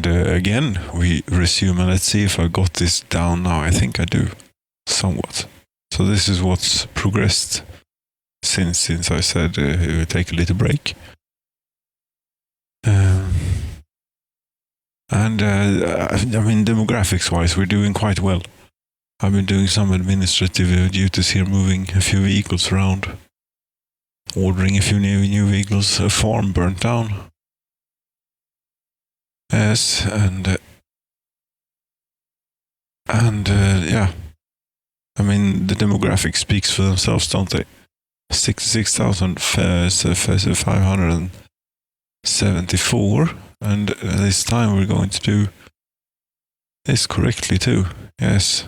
again, we resume, and let's see if I got this down now. I think I do, somewhat. So this is what's progressed since I said we'll take a little break. I mean, demographics-wise, we're doing quite well. I've been doing some administrative duties here, moving a few vehicles around, ordering a few new vehicles. A farm burnt down. Yes, and yeah. I mean, the demographics speaks for themselves, don't they? 66,574, and this time we're going to do this correctly too. Yes,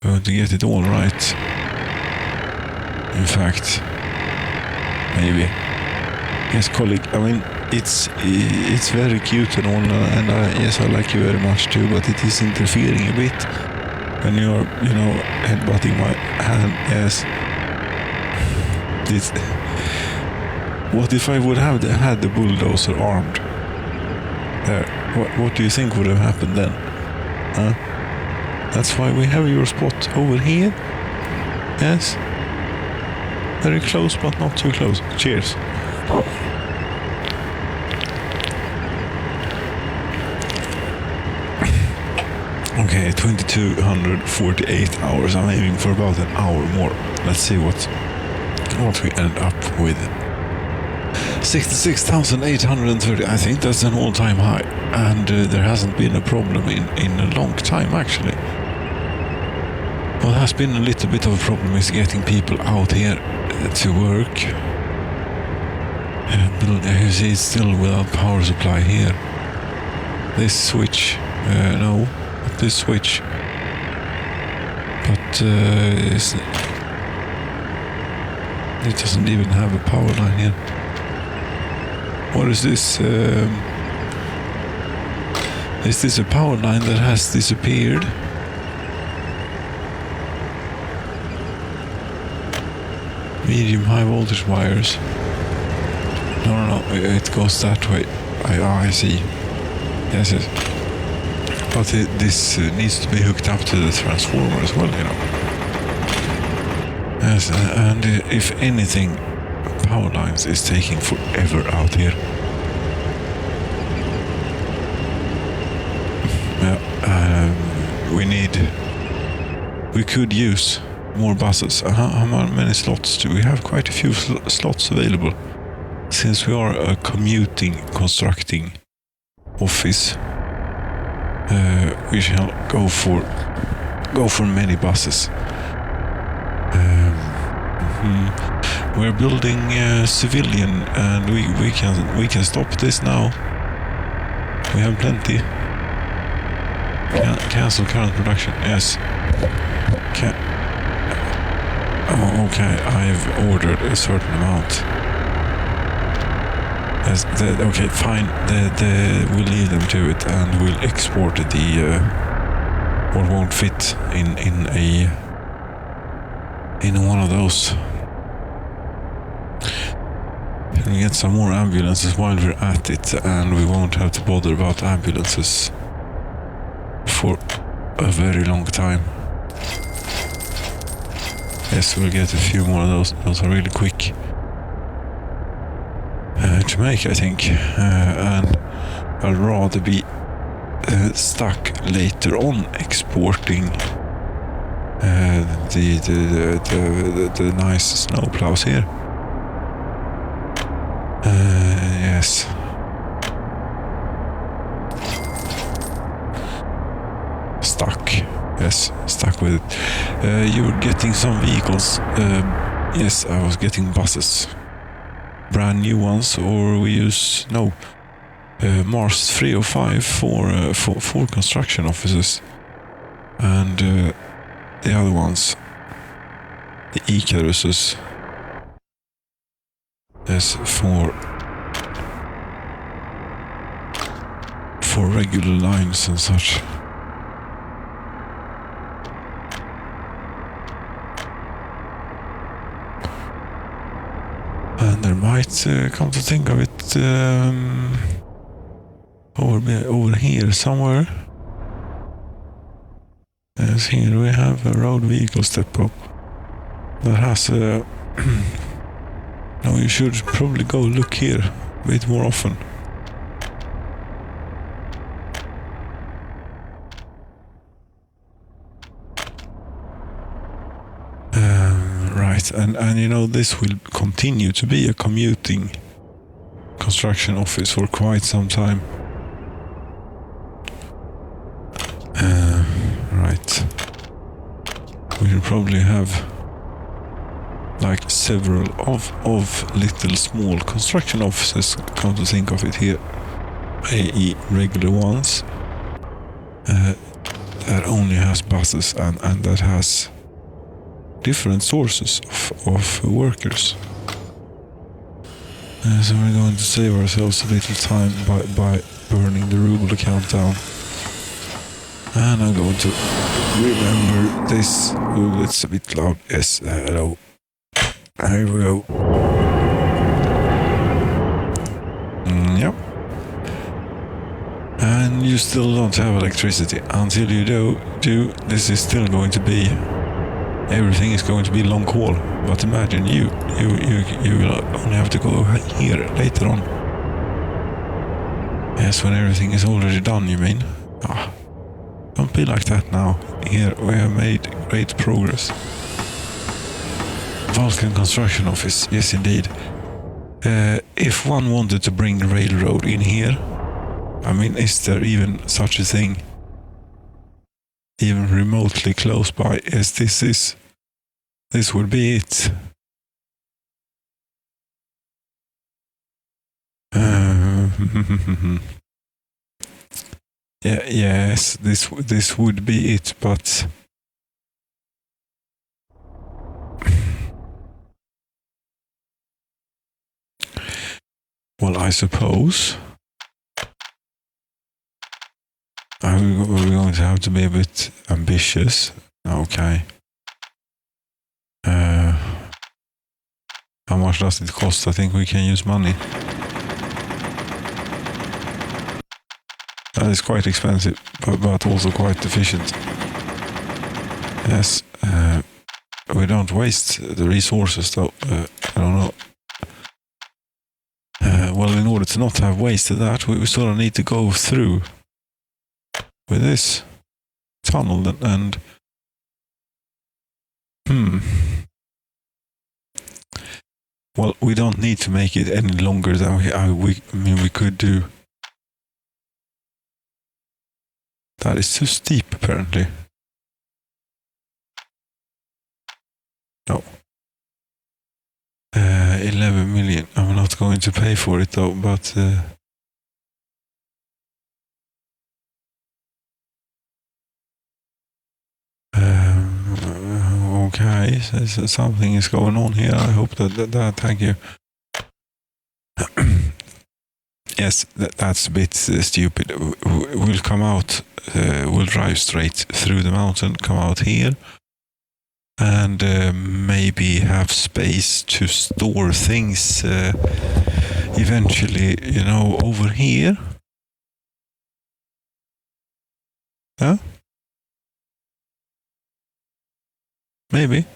we're going to get it all right. In fact, maybe. Yes, colleague. I mean, it's very cute and all, and yes, I like you very much too. But it is interfering a bit when you're, headbutting my hand. Yes. What if I would have had the bulldozer armed? There. What do you think would have happened then? Huh? That's why we have your spot over here. Yes. Very close, but not too close. Cheers. Okay, 2248 hours. I'm aiming for about an hour more. Let's see what we end up with. 66,830. I think that's an all-time high, and there hasn't been a problem in a long time, actually. What has been a little bit of a problem is getting people out here to work. You see, it's still without power supply here. This switch, no, not this switch. But it doesn't even have a power line here. What is this? Is this a power line that has disappeared? Medium high voltage wires. No, it goes that way. I see. Yes. But this needs to be hooked up to the transformer as well, Yes, and if anything, power lines is taking forever out here. We could use more buses. How many slots do we have? Quite a few slots available. Since we are a constructing office, we shall go for many buses. We're building civilian, and we can stop this now. We have plenty. Cancel current production. Yes. Okay, I've ordered a certain amount. Yes, okay, fine. We'll leave them to it, and we'll export the what won't fit in one of those. We'll get some more ambulances while we're at it, and we won't have to bother about ambulances for a very long time. Yes, we'll get a few more of those. Those are really quick to make, I think, and I'll rather be stuck later on exporting the nice snowplows here. Yes. Stuck with it. You were getting some vehicles. Yes, I was getting buses. Brand new ones, or we use Mars 305 for construction offices, and the other ones, the Icaruses, is for regular lines and such. And there might, come to think of it, over here somewhere. As here we have a road vehicle step up that has a... Now you should probably go look here a bit more often. Right, and you know, this will continue to be a commuting construction office for quite some time. Right. We should probably have like several of little small construction offices, come to think of it here, i.e. regular ones, that only has buses and that has different sources of workers. So we're going to save ourselves a little time by burning the ruble account down. And I'm going to remember this. Oh, it's a bit loud. Yes, hello. Here we go. Yep. And you still don't have electricity. Until you do, this is still going to be... Everything is going to be long haul. But imagine you will only have to go here later on. Yes, when everything is already done, you mean? Ah, don't be like that now. Here we have made great progress. Vulcan Construction Office, yes indeed. If one wanted to bring the railroad in here, I mean, is there even such a thing? Even remotely close by? Yes, this would be it. Yeah, yes, this would be it, but well, I suppose we're going to have to be a bit ambitious. Okay. How much does it cost? I think we can use money. That is quite expensive, but also quite efficient. Yes. We don't waste the resources, though. I don't know. Well, in order to not have wasted that, we sort of need to go through with this tunnel and well, we don't need to make it any longer than we could do. That is too steep, apparently. No. 11 million. I'm not going to pay for it though, but okay, so something is going on here. I hope that thank you. Yes, that's a bit stupid. We'll come out, we'll drive straight through the mountain, come out here, and maybe have space to store things eventually, you know, over here. Huh? Maybe.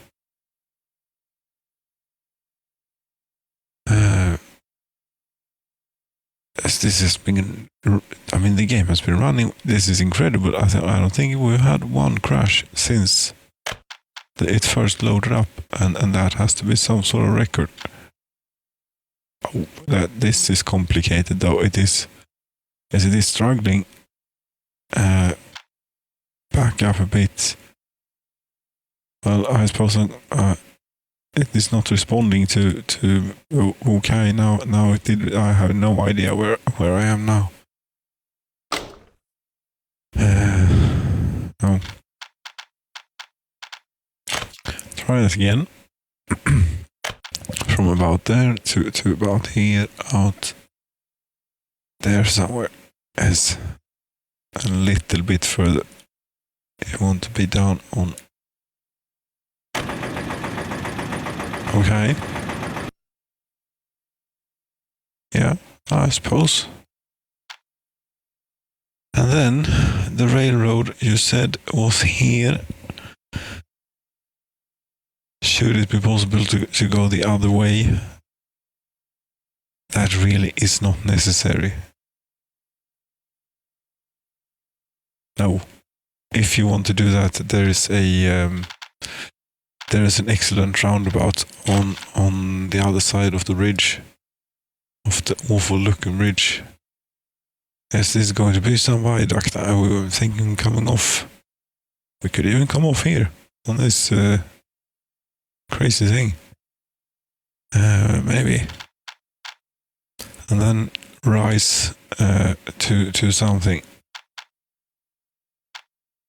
As this has been, I mean, the game has been running. This is incredible. I don't think we've had one crash since it first loaded up, and that has to be some sort of record. Oh, this is complicated, though. It is, as it is struggling. Back up a bit. Well, I suppose it is not responding to. Okay, now it did. I have no idea where I am now. No. Try that again. From about there to about here, out there somewhere. Is a little bit further. You want to be down on. Okay. Yeah, I suppose. And then the railroad you said was here. Should it be possible to go the other way? That really is not necessary. No. If you want to do that, there is an excellent roundabout on the other side of the ridge, of the awful looking ridge. Yes, this is going to be some viaduct. We were thinking coming off. We could even come off here on this crazy thing. Maybe. And then rise to something.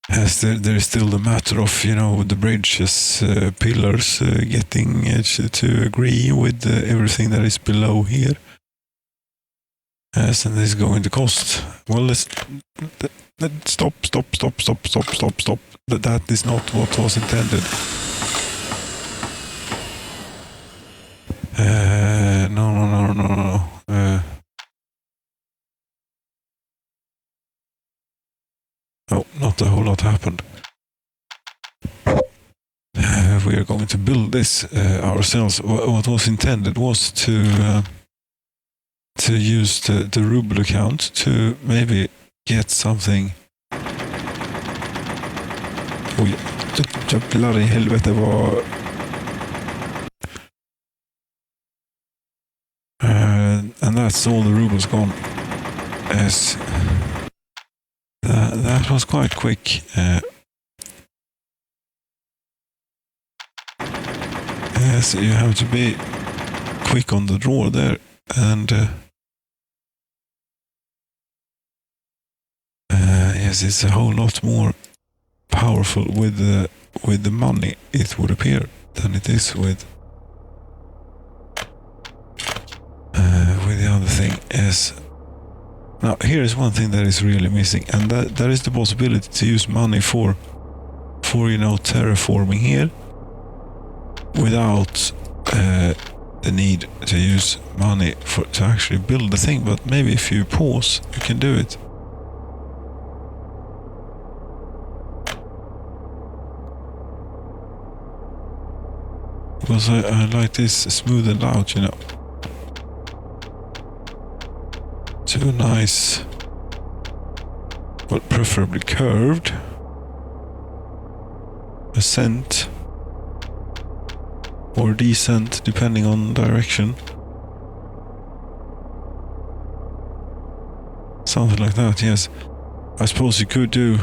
As there is still the matter of, the bridge's pillars getting to agree with everything that is below here. Yes, and this is going to cost. Well, let's stop. That is not what was intended. No. No, not a whole lot happened. We are going to build this ourselves. What was intended was to use the ruble account to maybe get something. Oj, jävlar i helvete vad... And that's all the rubles gone. Yes. That was quite quick. Yes, you have to be quick on the draw there, and yes, it's a whole lot more powerful with the money, it would appear, than it is with the other thing. Yes. Now here is one thing that is really missing, and that is the possibility to use money for terraforming here without the need to use money to actually build the thing. But maybe if you pause, you can do it. Because I like this smoothed out, Too nice, but preferably curved. Ascent or descent, depending on direction. Something like that, yes. I suppose you could do...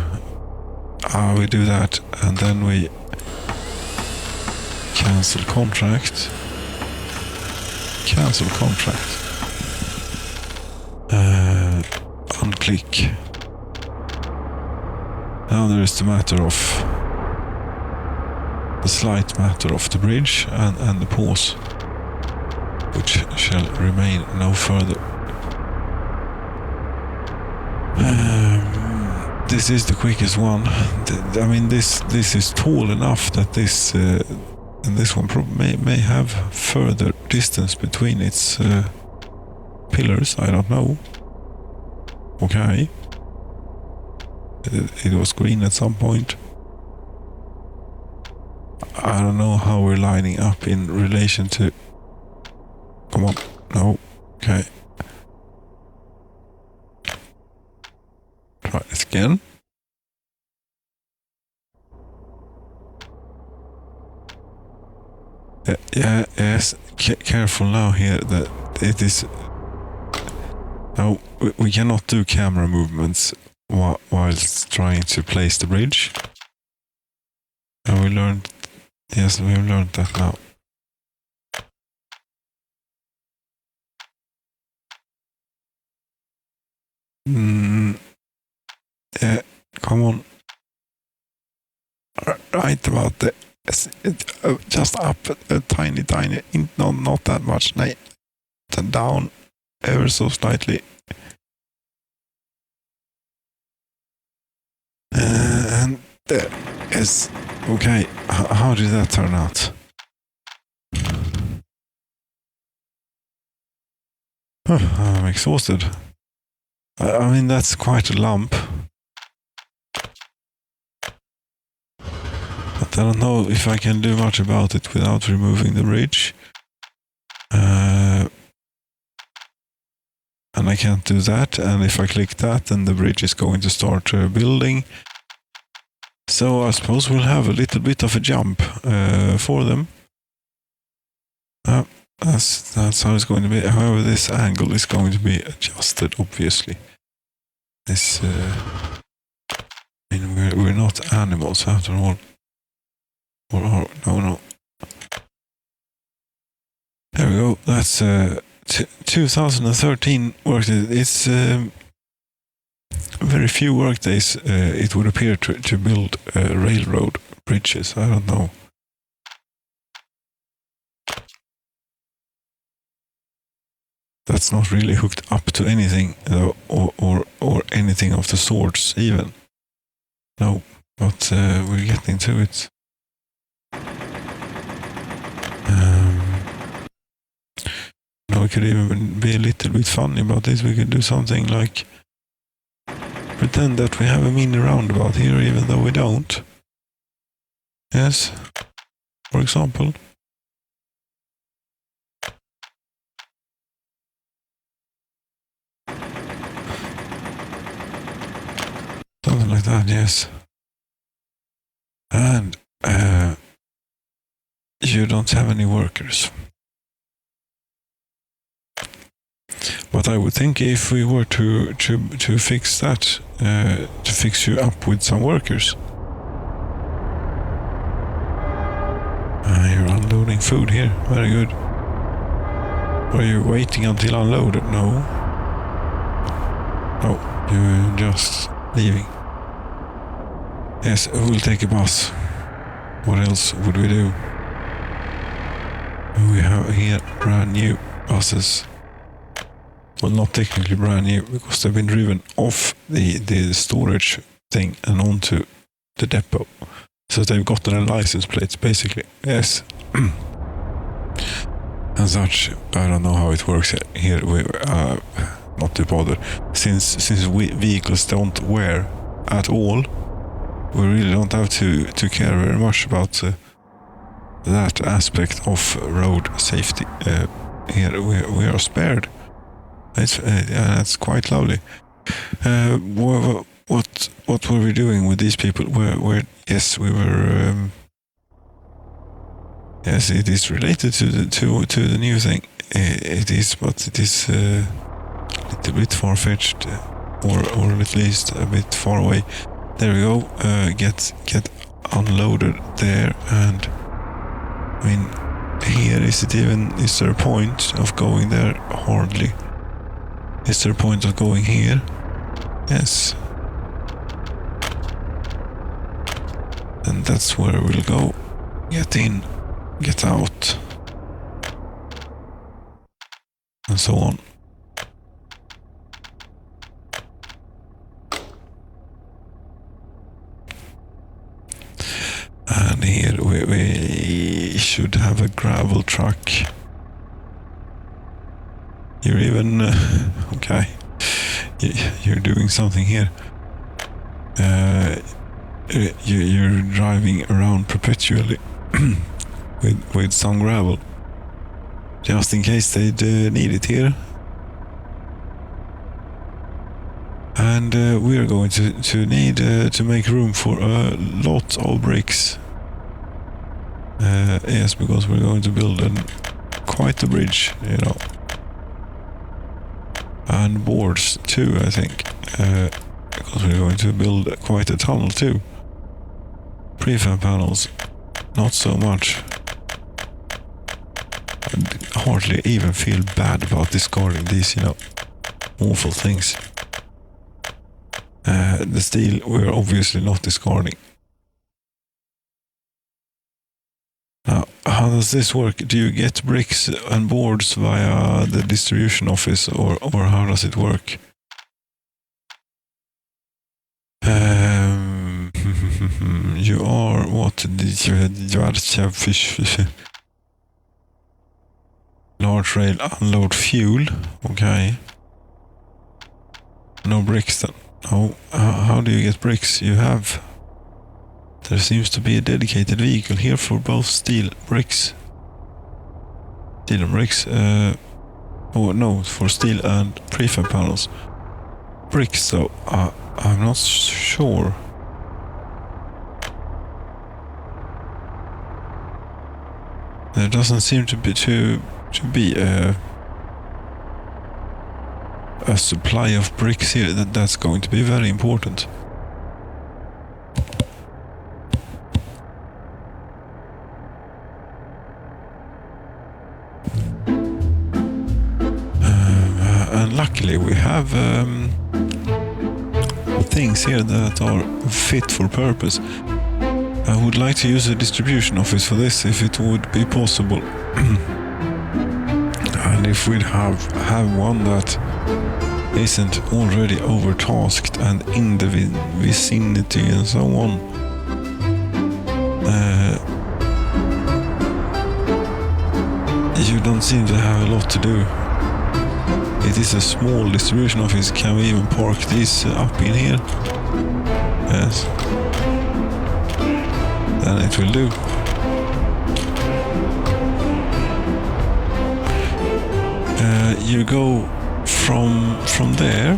we do that, and then we cancel contract. Cancel contract. Unclick. Now there is the matter of... the slight matter of the bridge and the pause, which shall remain no further. This is the quickest one. I mean, this is tall enough that this and this one may have further distance between its pillars. I don't know. Okay. It was green at some point. I don't know how we're lining up in relation to... Come on. No. Okay. Try it again. Yeah, yes. Careful now here that it is... No, we cannot do camera movements whilst trying to place the bridge. And we learned... Yes, we've learned that now. Yeah, come on. Right about the... just up a tiny, not that much. No, down ever so slightly. And there is... Okay, how did that turn out? I'm exhausted. I mean, that's quite a lump. I don't know if I can do much about it without removing the bridge. And I can't do that, and if I click that, then the bridge is going to start building. So I suppose we'll have a little bit of a jump for them. That's how it's going to be. However, this angle is going to be adjusted, obviously. This, I mean, we're not animals after all. Or are, no. There we go. That's 2013 work. It's very few work days, it would appear, to build railroad bridges. I don't know. That's not really hooked up to anything, or anything of the sorts even. No, but we're getting to it. No, we could even be a little bit funny about this. We could do something like pretend that we have a mini roundabout here, even though we don't. Yes, for example. Something like that, yes. And you don't have any workers. But I would think if we were to fix that, to fix you up with some workers. You're unloading food here. Very good. Are you waiting until unloaded? No. No, you're just leaving. Yes, we'll take a bus. What else would we do? We have here brand new buses. Well, not technically brand new, because they've been driven off the storage thing and onto the depot. So they've gotten a license plate, basically. Yes. And such, I don't know how it works here. We, not to bother. Since vehicles don't wear at all, we really don't have to care very much about that aspect of road safety. Here we are spared. That's quite lovely. What were we doing with these people? Yes, we were. Yes, it is related to the new thing. It is, but it is a little bit far-fetched, or at least a bit far away. There we go. Get unloaded there, and I mean, here is there a point of going there? Hardly. Is there a point of going here? Yes. And that's where we'll go. Get in, get out, and so on. And here we should have a gravel truck. You're even okay. You're doing something here. You're driving around perpetually with some gravel, just in case they'd need it here. And we are going to need to make room for a lot of bricks. Yes, because we're going to build quite a bridge, you know. And boards too, I think, because we're going to build quite a tunnel too. Prefab panels, not so much. I hardly even feel bad about discarding these, you know, awful things. The steel we're obviously not discarding. Now, how does this work? Do you get bricks and boards via the distribution office, or how does it work? You are what? Large rail unload fuel. Okay. No bricks then. Oh, how do you get bricks? You have There seems to be a dedicated vehicle here for both steel bricks. Steel and bricks. Oh no, for steel and prefab panels. Bricks, so I'm not sure. There doesn't seem to be a supply of bricks here. That's going to be very important. And luckily we have things here that are fit for purpose. I would like to use a distribution office for this if it would be possible. And if we'd have one that isn't already overtasked and in the vicinity and so on. You don't seem to have a lot to do. It is a small distribution office. Can we even park these up in here? Yes. Then it will do. You go from there,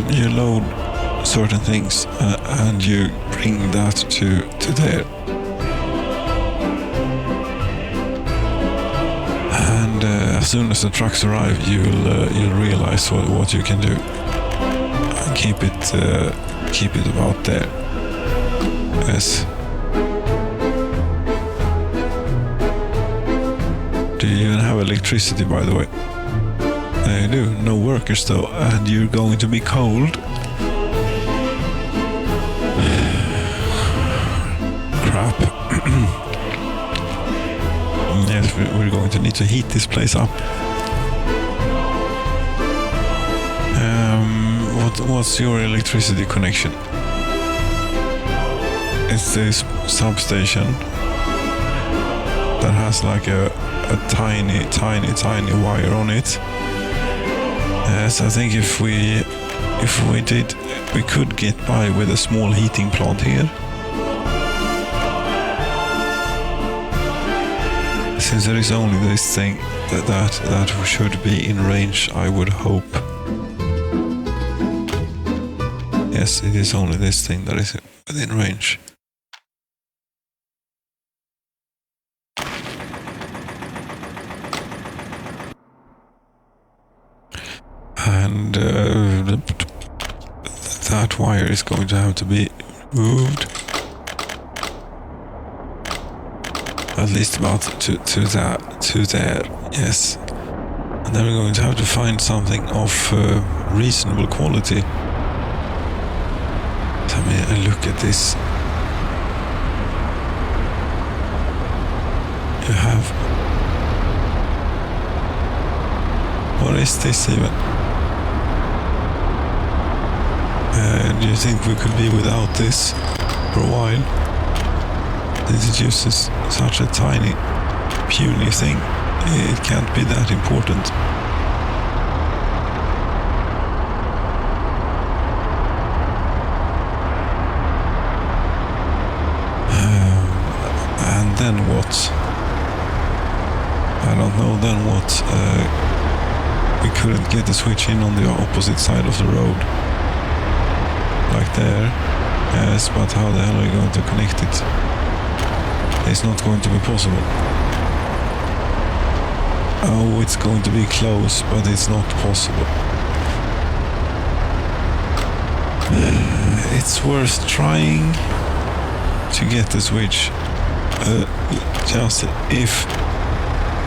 you load certain things and you bring that to there. And as soon as the trucks arrive, you'll realize what you can do and keep it about there. Yes. Do you even have electricity, by the way? You do. No workers though, and you're going to be cold. Crap. Yes, we're going to need to heat this place up. What's your electricity connection? It's this substation that has like a tiny wire on it. Yes, I think if we could get by with a small heating plant here. Since there is only this thing that should be in range, I would hope. Yes, it is only this thing that is within range. And that wire is going to have to be moved at least about to there, yes. And then we're going to have to find something of reasonable quality. Let me look at this. You have... What is this even? Do you think we could be without this for a while? This is just such a tiny, puny thing. It can't be that important. And then what? I don't know then what. We couldn't get the switch in on the opposite side of the road. Like there. Yes, but how the hell are we going to connect it? It's not going to be possible. Oh, it's going to be close, but it's not possible. It's worth trying to get the switch. Just if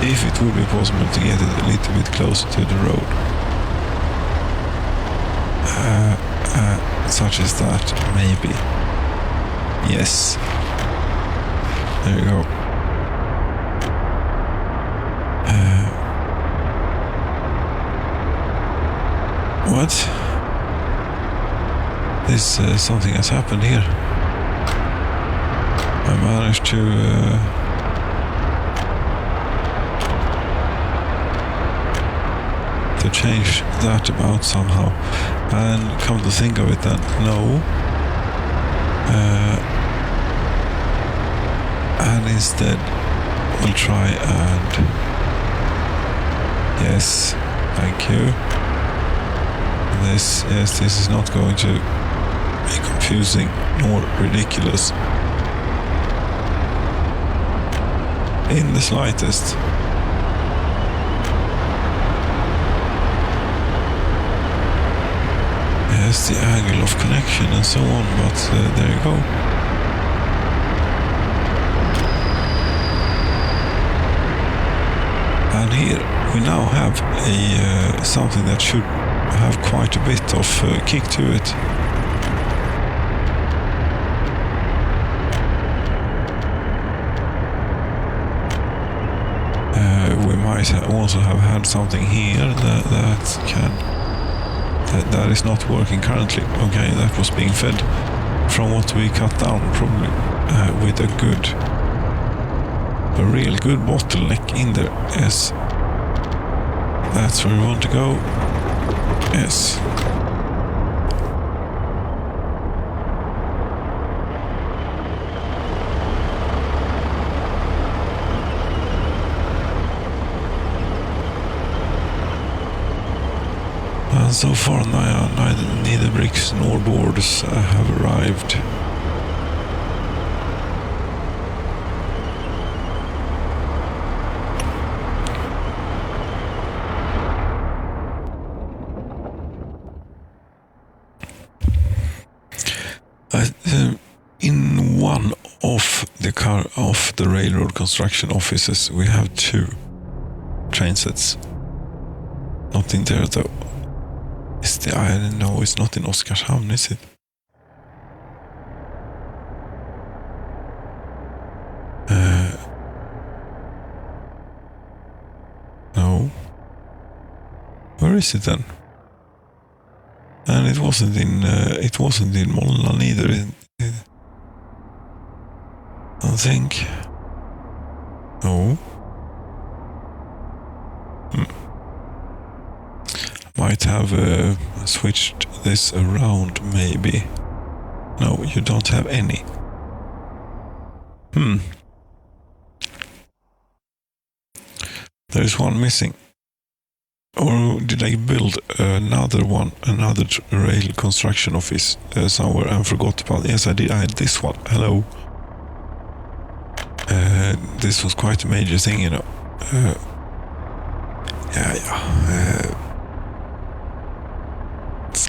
it would be possible to get it a little bit closer to the road. Such as that, maybe. Yes. There you go. What? This something has happened here. I managed to change that about somehow. And come to think of it then, no. And instead we'll try and... Yes, thank you. This is not going to be confusing nor ridiculous in the slightest. Yes, the angle of connection and so on, but there you go. And here we now have a something that should have quite a bit of kick to it. We might also have had something here that is not working currently. Okay, that was being fed from what we cut down, probably with a real good bottleneck in there. Yes, that's where we want to go. Yes. And so far neither bricks nor boards have arrived. In one of the railroad construction offices we have 2 train sets. Not in there though. I don't know, it's not in Oskarshamn, is it? No. Where is it then? And it wasn't in Molland either. I think. No. Might have switched this around, maybe. No, you don't have any. There's one missing. Or did I build another rail construction office somewhere and forgot about it? Yes, I did. I had this one. Hello. This was quite a major thing, you know.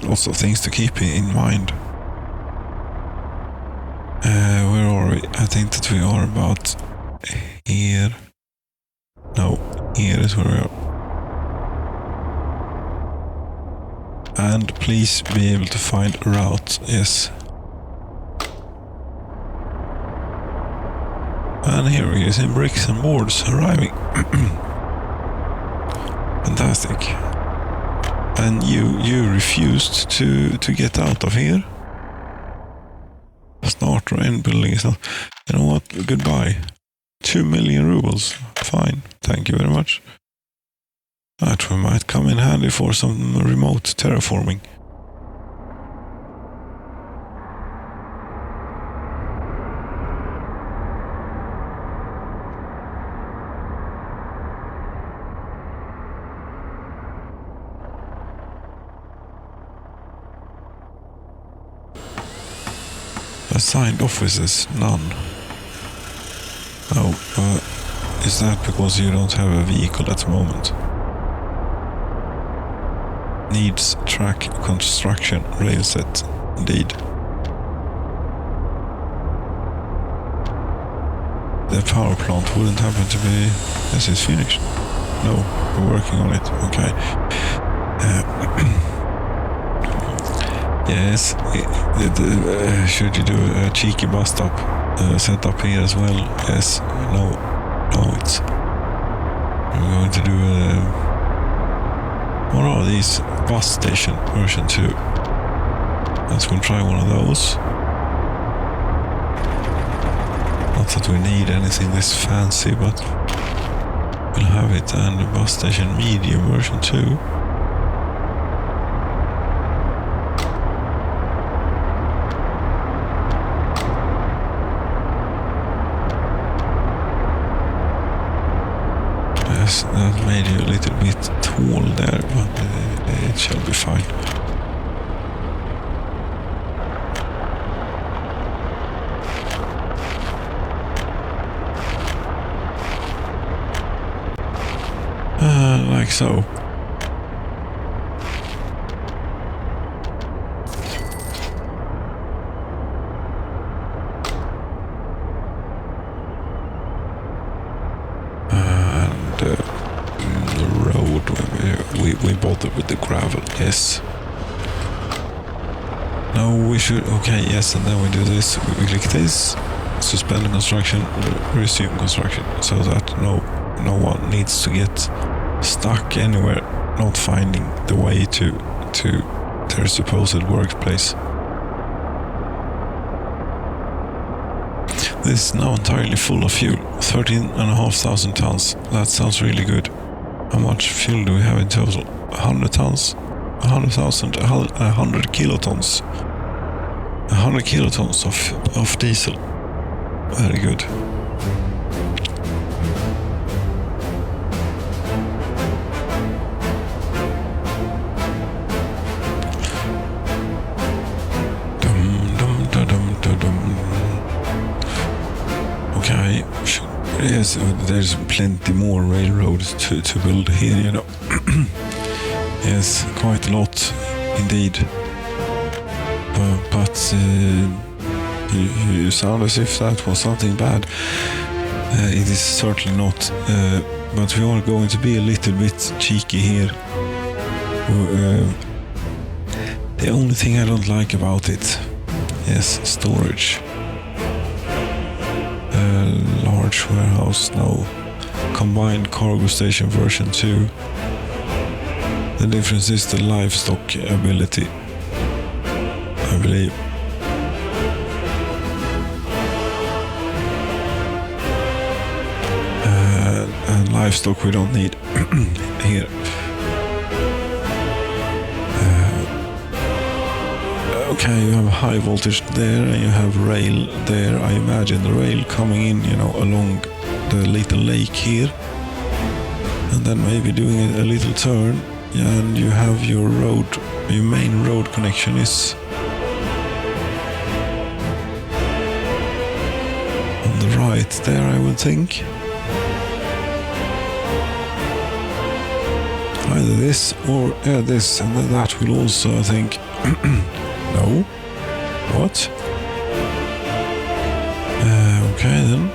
Lots of things to keep in mind. Where are we? I think that we are about here. No, here is where we are. And please be able to find a route. Yes. And here he is in bricks and boards arriving. Fantastic. And you refused to get out of here? Start or end building is not... You know what? Goodbye. 2 million rubles. Fine. Thank you very much. That might come in handy for some remote terraforming. Assigned offices, none. Oh, is that because you don't have a vehicle at the moment? Needs track construction rail set, indeed. The power plant wouldn't happen to be... This is finished. No, we're working on it, okay. Yes, should you do a cheeky bus stop setup here as well? Yes, no, it's... We're going to do what are these? Bus station version 2. Let's go try one of those. Not that we need anything this fancy, but we'll have it. And the bus station medium version 2. Yes, that made you a little bit tall there, but it shall be fine. Like so. The road, we bother with the gravel, yes. No, we should, okay, yes, and then we do this, we click this, suspend construction, resume construction, so that no one needs to get stuck anywhere, not finding the way to their supposed workplace. This is now entirely full of fuel, 13,500 tons. That sounds really good. How much fuel do we have in total? 100 tons? 100,000? 100 kilotons. 100 kilotons of diesel. Very good. Okay, yes, there's plenty more railroads to build here, you know. Yes, quite a lot indeed. But you sound as if that was something bad. It is certainly not. But we are going to be a little bit cheeky here. The only thing I don't like about it, yes, storage. Large warehouse, no. Combined cargo station version 2. The difference is the livestock ability, I believe. And livestock we don't need here. Okay, you have high voltage there and you have rail there. I imagine the rail coming in, you know, along the little lake here. And then maybe doing a little turn. And you have your road, your main road connection is on the right there, I would think. Either this or this, and then that will also, I think. No? What? Okay then.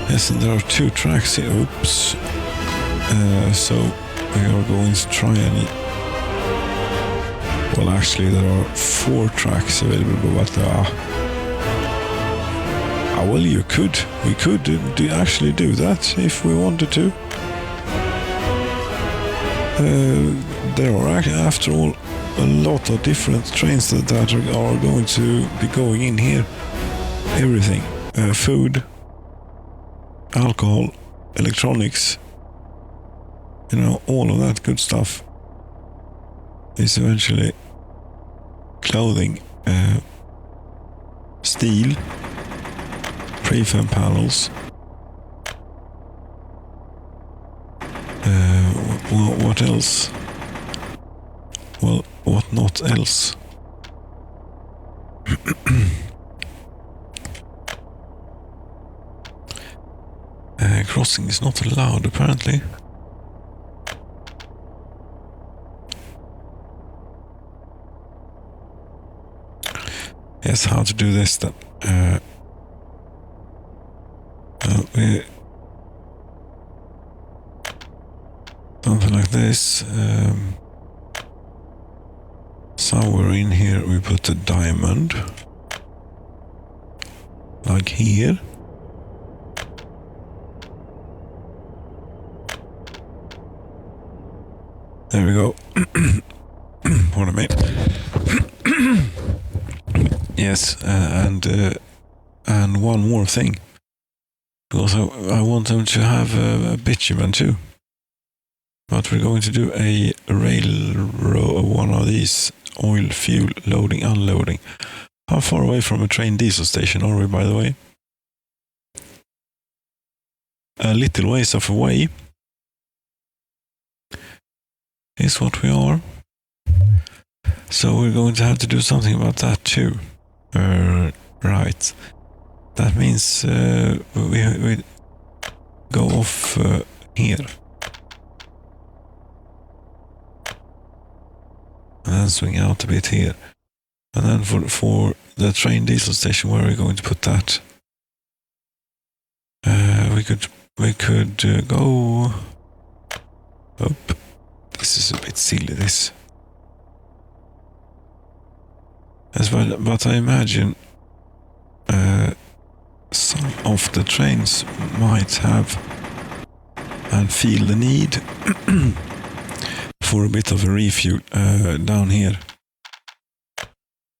Yes, and there are 2 tracks here. Oops. So we are going to try and... Well, actually, there are 4 tracks available, but well, we could actually do that if we wanted to. There are actually, after all, a lot of different trains that are going to be going in here. Everything, food, alcohol, electronics, you know, all of that good stuff is eventually clothing, steel, prefab panels, what else? Well, what not else? Crossing is not allowed, apparently. Yes, how to do this then? Something like this. Somewhere in here we put a diamond. Like here. There we go. Pardon me. Yes, and one more thing. Because I want them to have a bitumen too. But we're going to do a railroad, one of these oil fuel loading, unloading. How far away from a train diesel station are we, by the way? A little ways off away is what we are. So we're going to have to do something about that too. Right. That means we go off here. And then swing out a bit here. And then for the train diesel station, where are we going to put that? We could go up. This is a bit silly, this. As well, but I imagine some of the trains might have and feel the need for a bit of a refuel down here.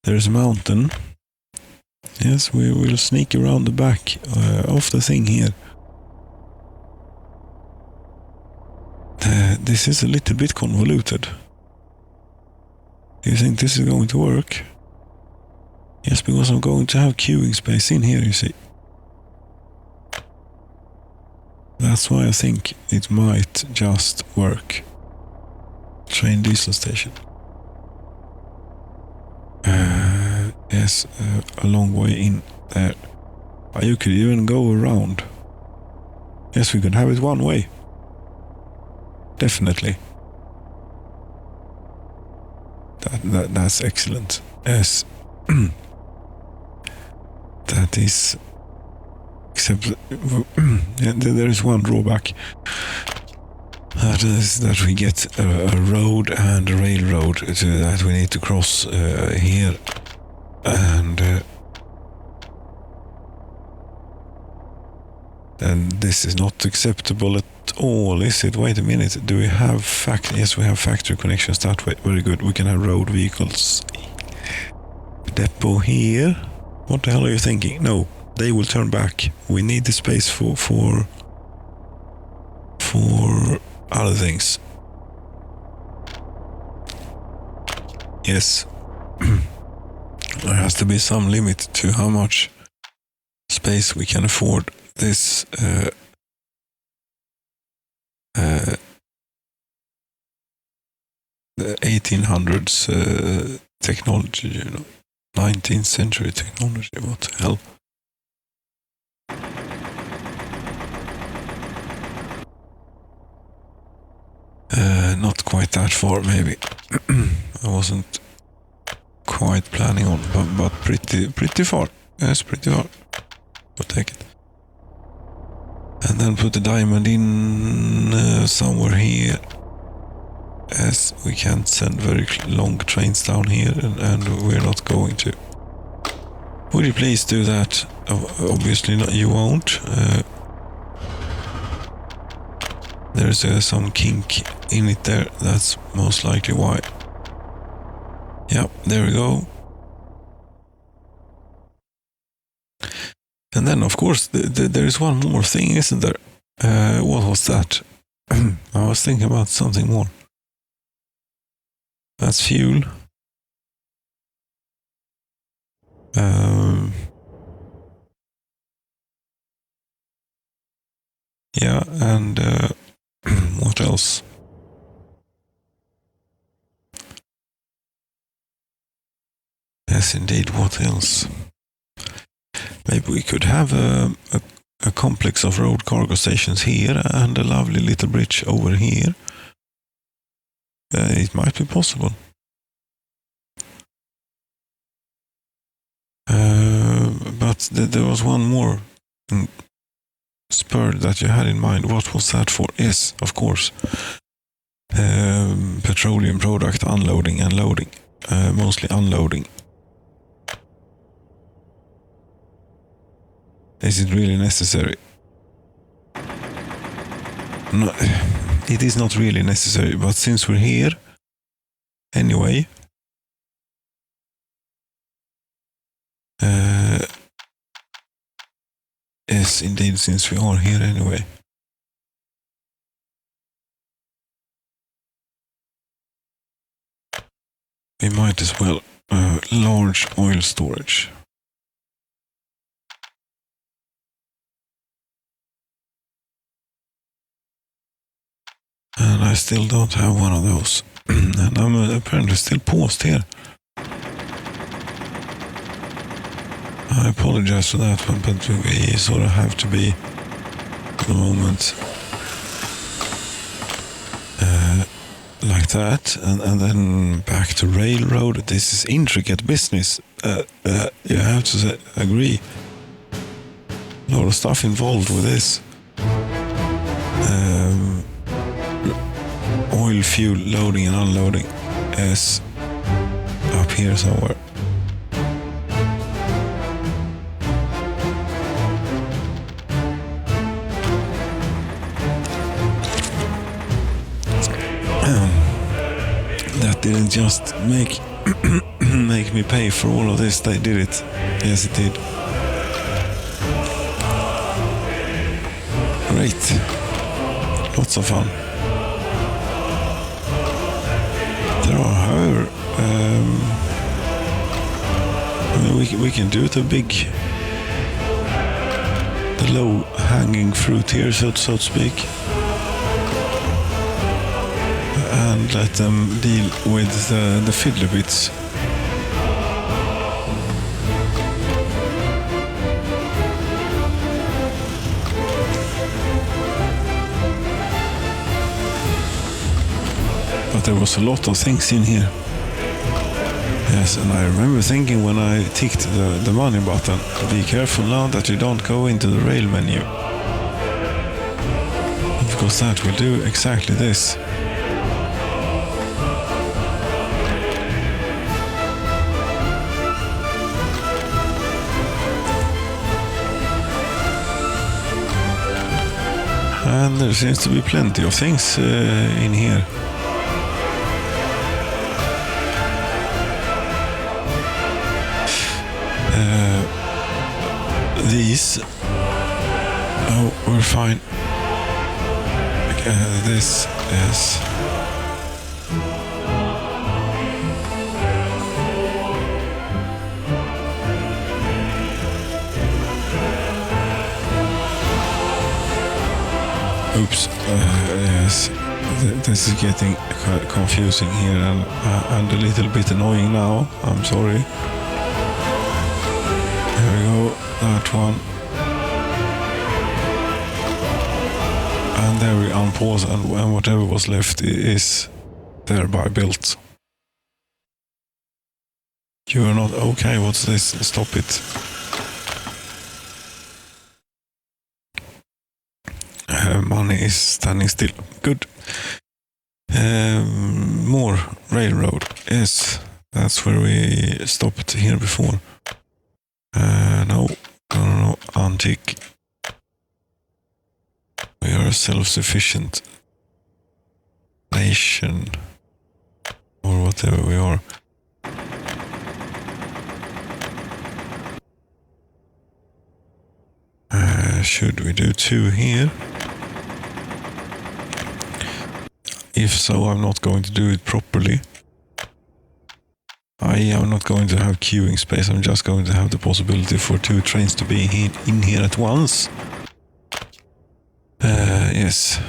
There's a mountain. Yes, we will sneak around the back of the thing here. This is a little bit convoluted. Do you think this is going to work? Yes, because I'm going to have queuing space in here, you see. That's why I think it might just work. Train diesel station. Yes, a long way in there. You could even go around. Yes, we could have it one way. Definitely. That's excellent. Yes. That is... Except there is one drawback. That is that we get a road and a railroad that we need to cross here. And this is not acceptable at all, is it? Wait a minute. Do we have Yes, we have factory connections that way. Very good. We can have road vehicles. Depot here. What the hell are you thinking? No, they will turn back. We need the space for other things. Yes. There has to be some limit to how much space we can afford this 1800s technology, you know, 19th century technology. What the hell? Not quite that far, maybe. I wasn't quite planning on, but pretty far. Yes, pretty far. We'll take it. And then put the diamond in somewhere here. As we can't send very long trains down here, and we're not going to. Would you please do that? Obviously not, you won't. There's some kink in it there. That's most likely why. Yeah, there we go. And then, of course, there is one more thing, isn't there? What was that? I was thinking about something more. That's fuel. Yeah, and what else? Yes, indeed, what else? Maybe we could have a complex of road cargo stations here and a lovely little bridge over here. It might be possible. But there was one more spur that you had in mind. What was that for? Yes, of course. Petroleum product unloading and loading. Mostly unloading. Is it really necessary? No, it is not really necessary, but since we're here, anyway, yes, Yes, indeed, since we are here anyway. We might as well large oil storage. And I still don't have one of those. And I'm apparently still paused here. I apologize for that one, but we sort of have to be at the moment like that, and then back to railroad. This is intricate business. You have to agree. A lot of stuff involved with this. Oil, fuel, loading and unloading is up here somewhere. That didn't just make me pay for all of this, they did it. Yes, it did. Great. Lots of fun. There are, however, we can do the low-hanging fruit here, so to speak, and let them deal with the fiddly bits. But there was a lot of things in here. Yes, and I remember thinking when I ticked the money button, be careful now that you don't go into the rail menu. Because that will do exactly this. And there seems to be plenty of things in here. These, oh, we're fine. This is oops, yes, this is getting confusing here and a little bit annoying now. I'm sorry. Here we go, that one. And there we unpause, and whatever was left is thereby built. You are not okay, what's this? Stop it. Money is standing still. Good. More railroad. Yes, that's where we stopped here before. No, antique. We are a self-sufficient nation, or whatever we are. Should we do 2 here? If so, I'm not going to do it properly. I am not going to have queuing space, I'm just going to have the possibility for 2 trains to be in here at once. Yes.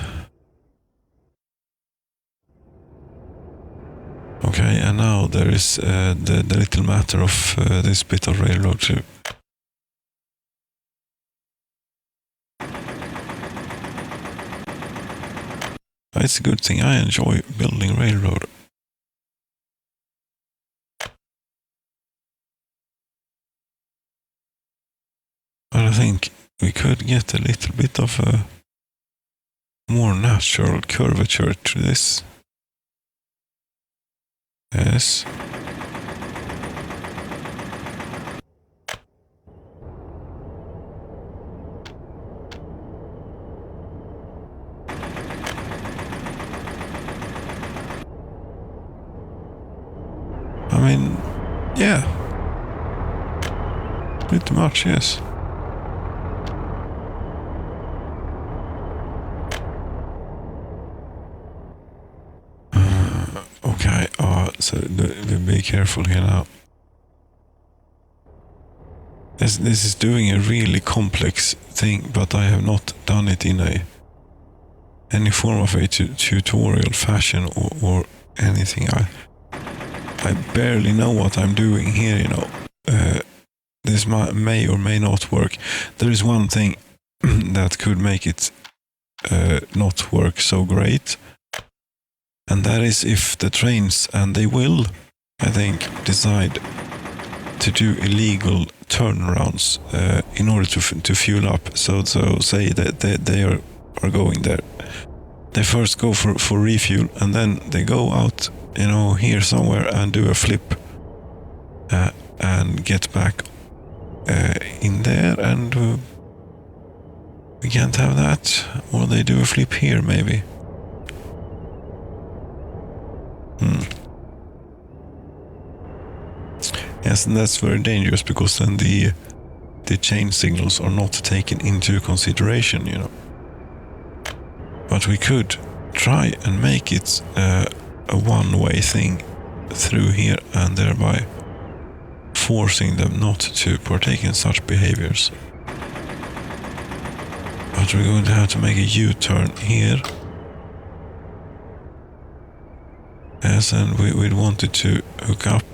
Okay, and now there is the little matter of this bit of railroad too. It's a good thing, I enjoy building railroad. But I think we could get a little bit of a more natural curvature to this. Yes. I mean, yeah. Pretty much, yes. So be careful here now. This is doing a really complex thing, but I have not done it in any form of a tutorial fashion or anything. I barely know what I'm doing here, you know. This may or may not work. There is one thing that could make it not work so great, and that is if the trains, and they will, I think, decide to do illegal turnarounds in order to fuel up. So say that they are going there. They first go for refuel, and then they go out, you know, here somewhere and do a flip and get back in there, and we can't have that. Or they do a flip here, maybe. Yes, and that's very dangerous, because then the chain signals are not taken into consideration, you know. But we could try and make it a one-way thing through here, and thereby forcing them not to partake in such behaviors. But we're going to have to make a U-turn here. Yes, and we'd wanted to hook up.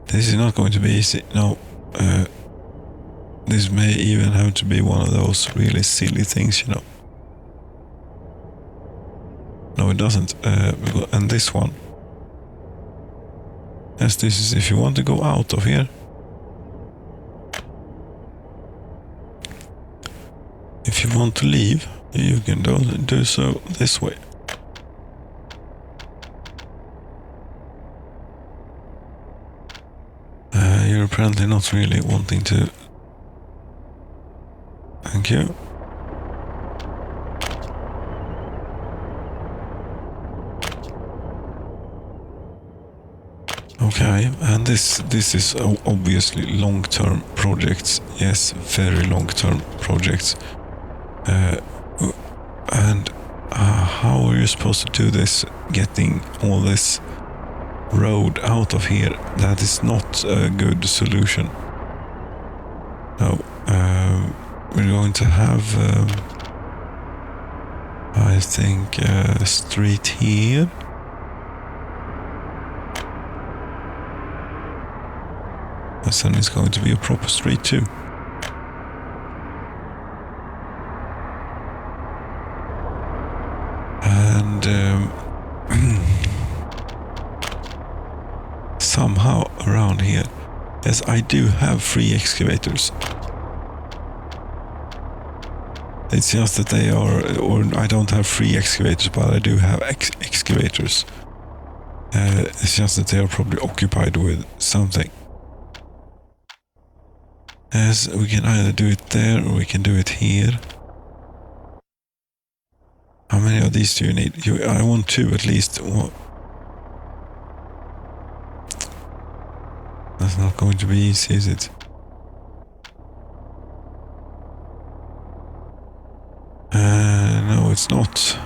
This is not going to be easy. No, this may even have to be one of those really silly things, you know. No, it doesn't. And this one. Yes, this is if you want to go out of here. If you want to leave, you can do so this way. You're apparently not really wanting to. Thank you. Okay, and this is obviously long-term projects. Yes, very long-term projects. And how are you supposed to do this? Getting all this road out of here? That is not a good solution. No, we're going to have, I think, a street here. And then it's going to be a proper street too. And somehow around here, yes, I do have 3 excavators. It's just that they are, or I don't have 3 excavators, but I do have excavators. It's just that they are probably occupied with something. Yes, we can either do it there or we can do it here. How many of these do you need? I want 2 at least. That's not going to be easy, is it? No, it's not.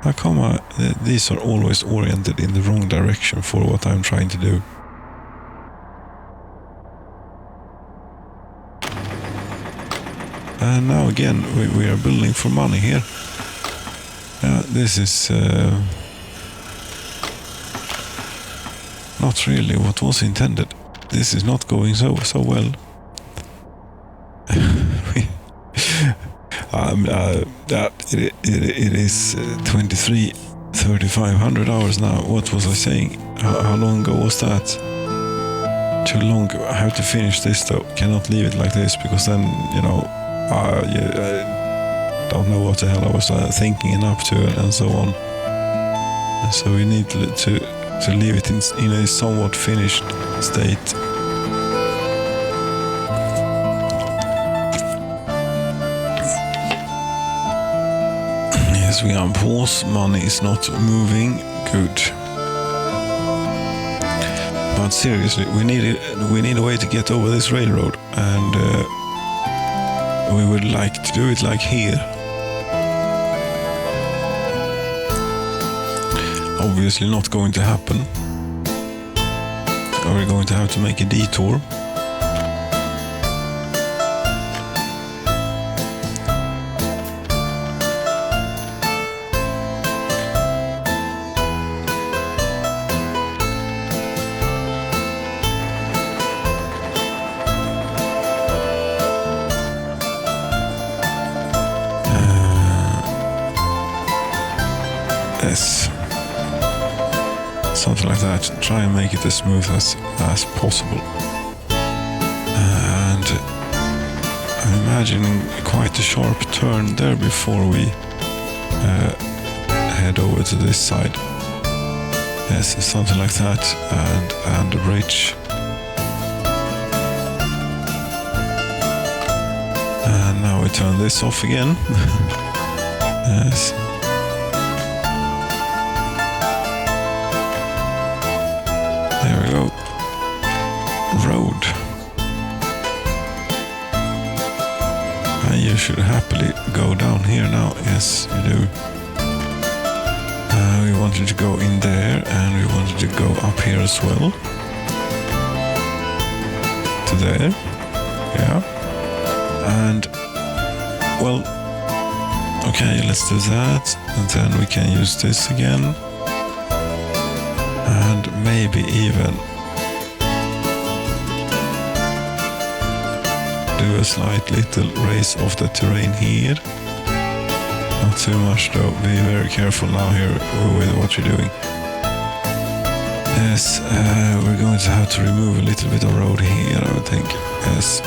How come these are always oriented in the wrong direction for what I'm trying to do? And now again, we are building for money here. This is not really what was intended. This is not going so well. It is 3,500 hours now. What was I saying? How long ago was that? Too long. I have to finish this though. Cannot leave it like this, because then, you know, I don't know what the hell I was thinking and up to, and so on. So we need to leave it in a somewhat finished state. Yes, we are on pause. Money is not moving. Good. But seriously, we need a way to get over this railroad, and we would like to do it like here. Obviously not going to happen. We're going to have to make a detour. Yes. Something like that. Try and make it as smooth as possible. And I'm imagining quite a sharp turn there before we head over to this side. Yes, something like that. And a bridge. And now we turn this off again. Yes. There we go. Road. And you should happily go down here now. Yes, you do. We wanted to go in there, and we wanted to go up here as well. To there. Yeah. And, well, okay, let's do that. And then we can use this again. And maybe even do a slight little raise of the terrain here. Not too much though, be very careful now here with what you're doing. Yes, we're going to have to remove a little bit of road here, I would think. Yes,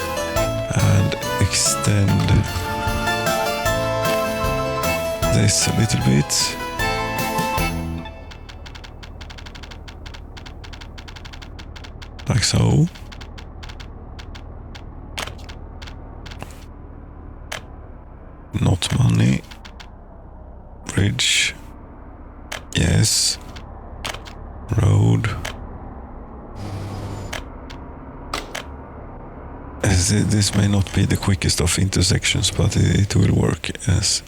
and extend this a little bit. Like so. Not money. Bridge. Yes. Road. This may not be the quickest of intersections, but it will work, yes.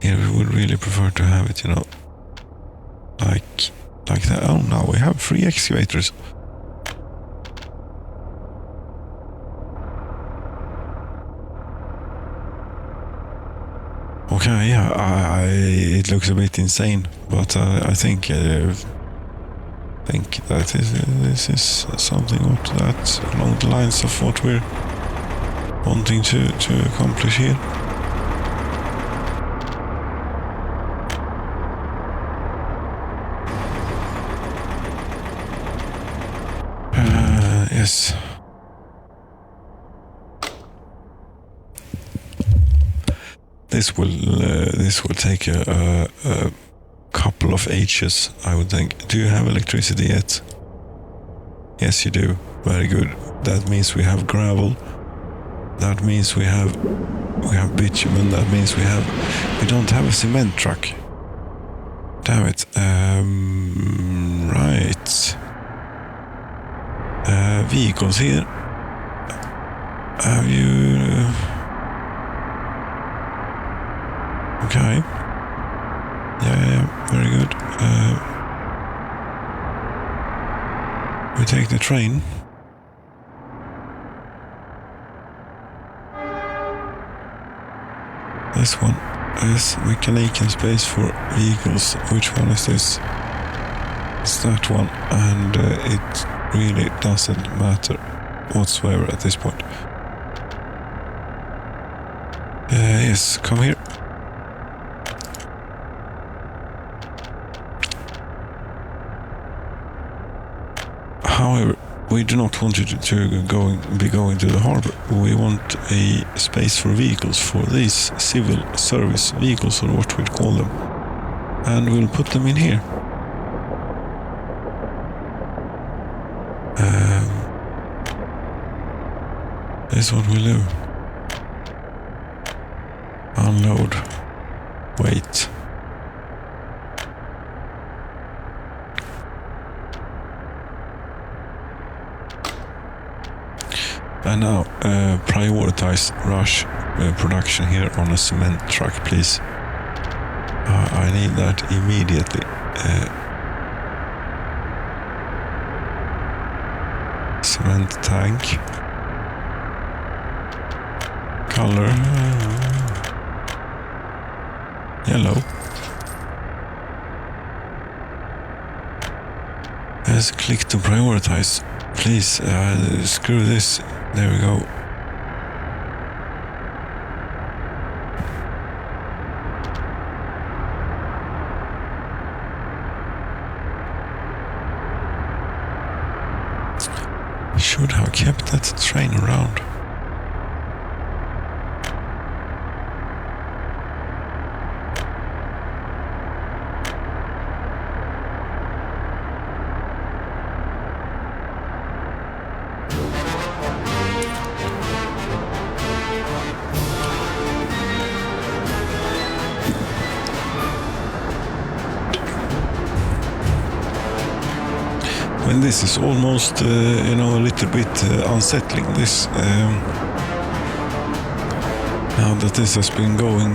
Here we would really prefer to have it, you know, like that. Oh, now we have 3 excavators. Okay, yeah, it looks a bit insane, but I think that this is something that's along the lines of what we're wanting to accomplish here. Yes. This will take a couple of H's, I would think. Do you have electricity yet? Yes, you do. Very good. That means we have gravel. That means we have bitumen. That means we don't have a cement truck. Damn it. Right. Vehicles here. Have you? Okay. Yeah, very good. We take the train. This one is mechanic and space for vehicles. Which one is this? It's that one, and it really doesn't matter whatsoever at this point. Yes, come here. However, we do not want you to be going to the harbor. We want a space for vehicles, for these civil service vehicles, or what we'd call them. And we'll put them in here. This is what we'll do. Unload. Wait. And now prioritize rush production here on a cement truck, please. I need that immediately. Cement tank. Color. Yellow. Let's click to prioritize. Please, screw this. There we go. Should have kept that train around. And this is almost, a little bit unsettling. This now that this has been going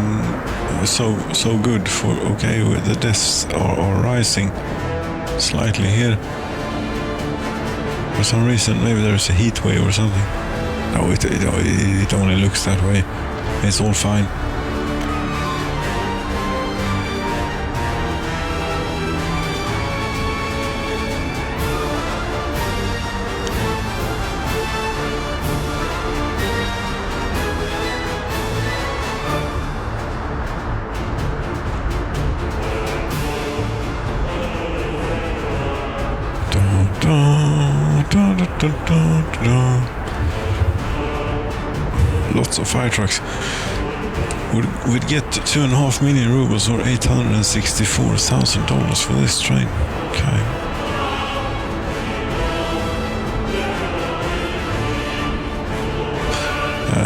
so good for where the deaths are rising slightly here. For some reason, maybe there's a heat wave or something. No, it only looks that way. It's all fine. Lots of fire trucks. We'd get 2.5 million rubles or $864,000 for this train. Okay.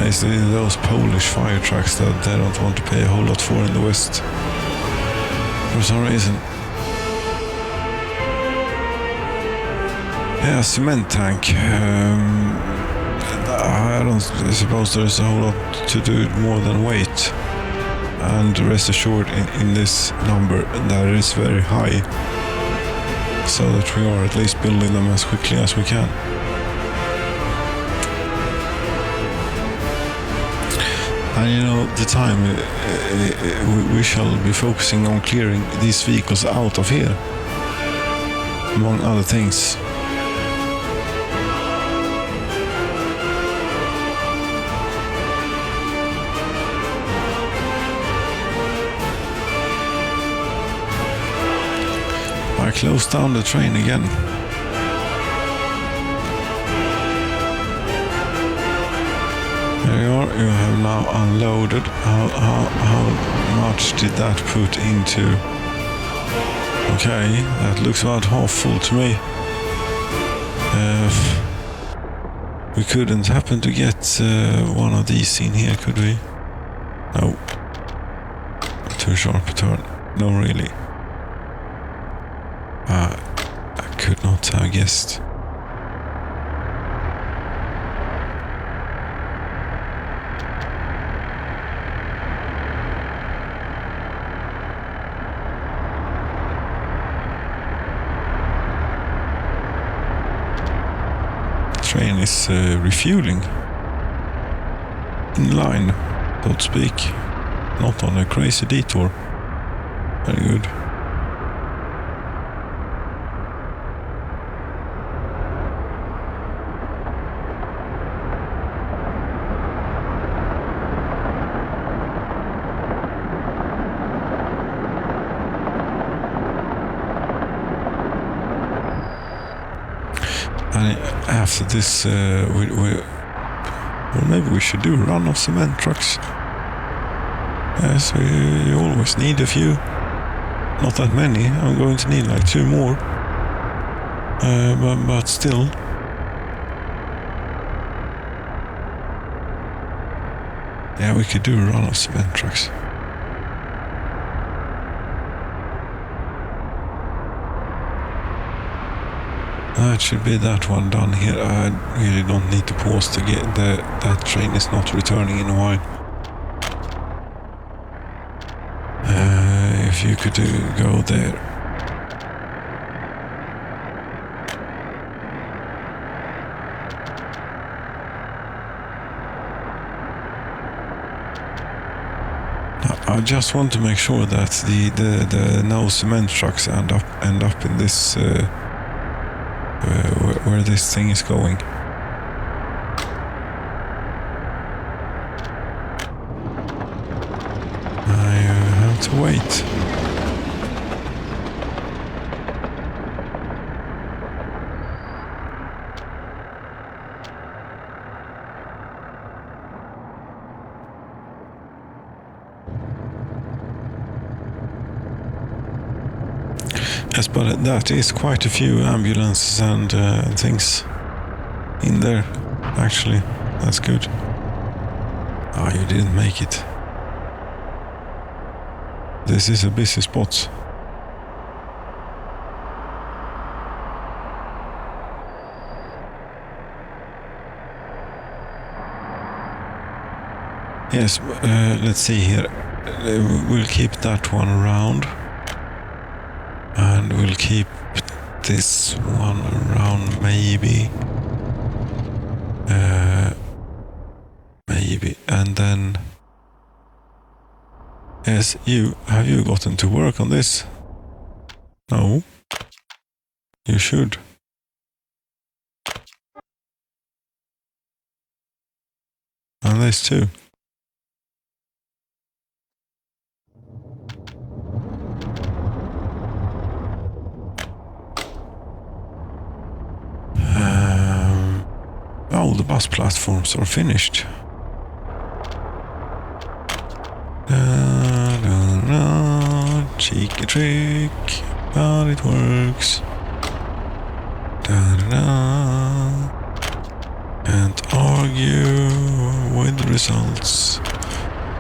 It's those Polish fire trucks that they don't want to pay a whole lot for in the West. For some reason. Yeah, cement tank. I don't suppose there's a whole lot to do more than wait. And rest assured in this number that it is very high. So that we are at least building them as quickly as we can. And the time we shall be focusing on clearing these vehicles out of here. Among other things. I closed down the train again. There you are. You have now unloaded. How much did that put into? Okay, that looks about half full to me. We couldn't happen to get one of these in here, could we? No. Too sharp a turn. No, really. I could not have guessed. The train is refueling in line, so to speak, not on a crazy detour. Very good. And after this, maybe we should do a run of cement trucks. Yes, we always need a few. Not that many. I'm going to need like 2 more. But still. Yeah, we could do a run of cement trucks. That should be that one done here. I really don't need to pause to get that train is not returning in a while. If you could go there. I just want to make sure that the no cement trucks end up in this where this thing is going. I have to wait. Yes, but that is quite a few ambulances and things in there, actually. That's good. Ah, you didn't make it. This is a busy spot. Yes, let's see here. We'll keep that one around. And we'll keep this one around, maybe. Maybe. And then... Yes, have you gotten to work on this? No? You should. And this too. Oh, the bus platforms are finished. Cheeky trick, but it works. Can't argue with the results.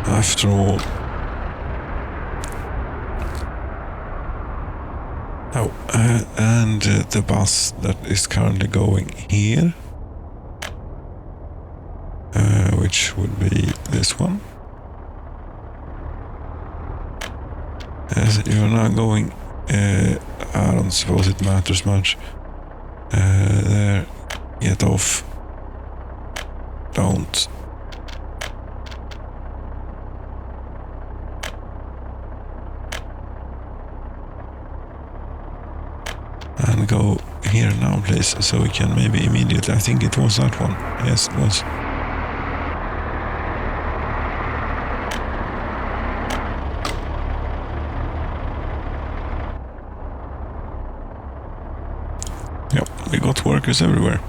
After all. Oh, and the bus that is currently going here, which would be this one. As you're not going, I don't suppose it matters much. There, get off. Don't. And go here now, please, so we can maybe immediately. I think it was that one. Yes, it was. We got workers everywhere.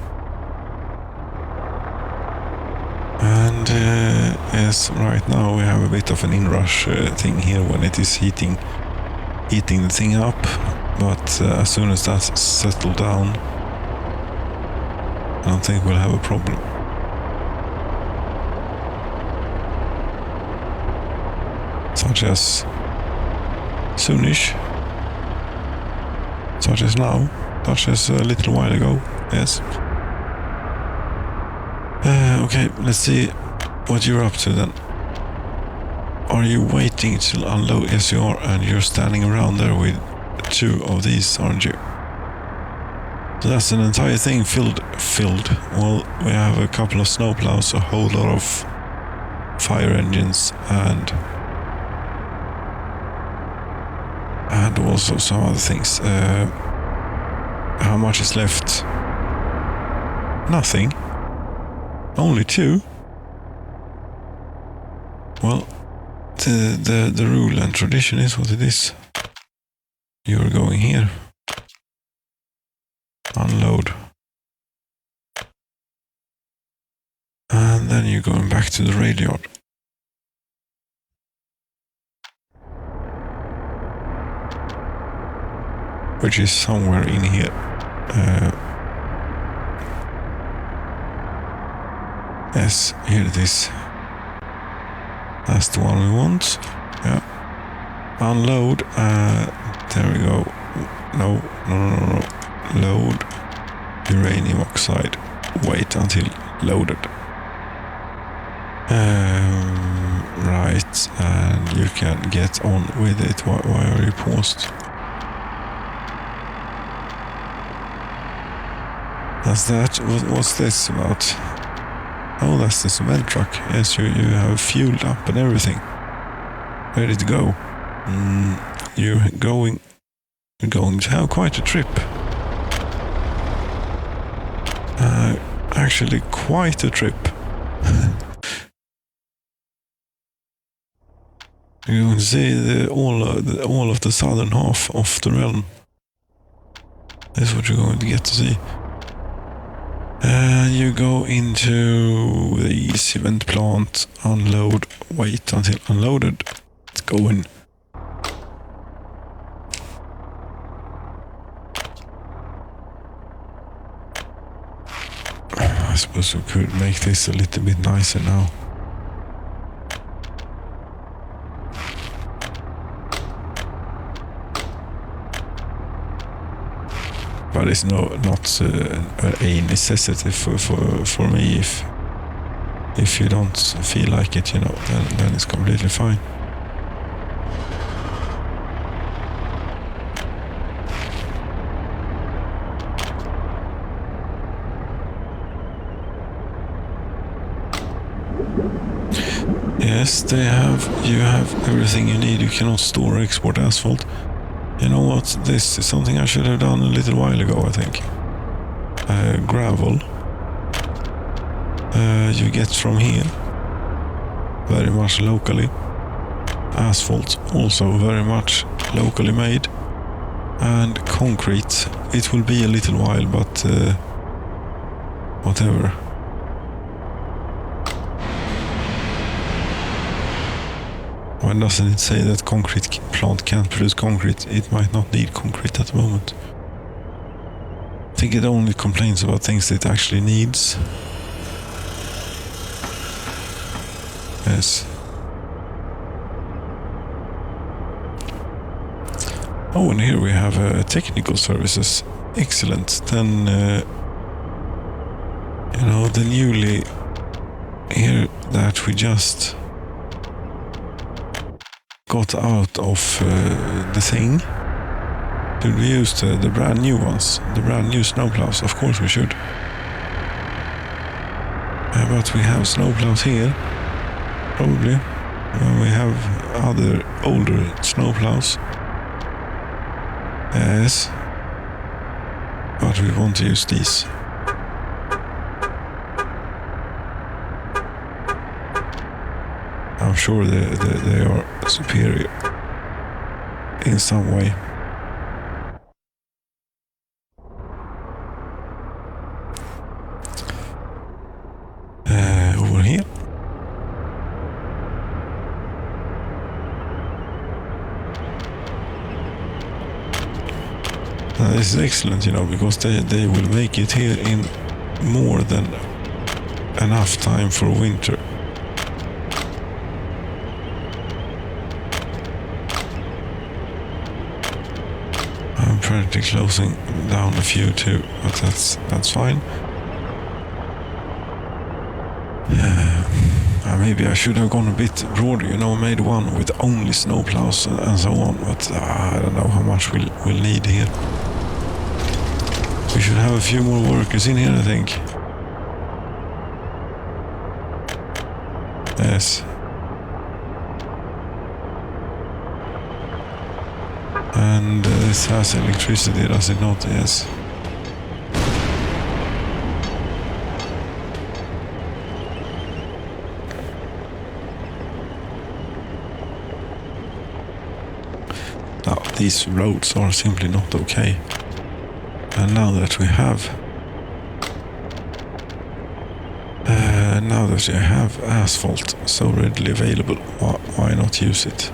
And yes, right now we have a bit of an inrush thing here when it is heating the thing up. But as soon as that's settled down, I don't think we'll have a problem. Such as soonish. Such as now. Such as a little while ago, yes. Okay, let's see what you're up to then. Are you waiting to unload? Yes, you are, and you're standing around there with two of these, aren't you? So that's an entire thing filled. Well, we have a couple of snowplows, a whole lot of fire engines, and also some other things. How much is left? Nothing. Only two. Well, the rule and tradition is what it is. You're going here. Unload. And then you're going back to the rail yard. Which is somewhere in here. Yes, here it is. That's the one we want. Yeah. Unload. There we go. No. Load. uranium oxide. Wait until loaded. Right, and you can get on with it. Why are you paused? That's that. What's this about? Oh, that's the cement truck. Yes, you have fueled up and everything. Ready to go. You're going to have quite a trip. Actually, quite a trip. You're going to see all of the southern half of the realm. That's what you're going to get to see. You go into the cement plant, unload, wait until unloaded. It's going. I suppose we could make this a little bit nicer now. But it's not a necessity for me. If you don't feel like it, then it's completely fine. Yes, you have everything you need. You cannot store or export asphalt. You know what? This is something I should have done a little while ago, I think. Gravel. You get from here. Very much locally. Asphalt, also very much locally made. And concrete. It will be a little while, but whatever. Why doesn't it say that concrete plant can't produce concrete? It might not need concrete at the moment. I think it only complains about things it actually needs. Yes. Oh, and here we have technical services. Excellent. Then, the newly here that we just got out of the thing. Should we use the brand new ones? The brand new snowplows? Of course we should. But we have snowplows here. Probably. We have other older snowplows. Yes. But we want to use these. I'm sure they are superior in some way. Over here. This is excellent, because they will make it here in more than enough time for winter. I'm currently closing down a few too, but that's fine. Maybe I should have gone a bit broader, made one with only snowplows and so on, but I don't know how much we'll need here. We should have a few more workers in here, I think. Yes. And this has electricity, does it not? Yes. Now, these roads are simply not okay. And now that we have asphalt so readily available, why not use it?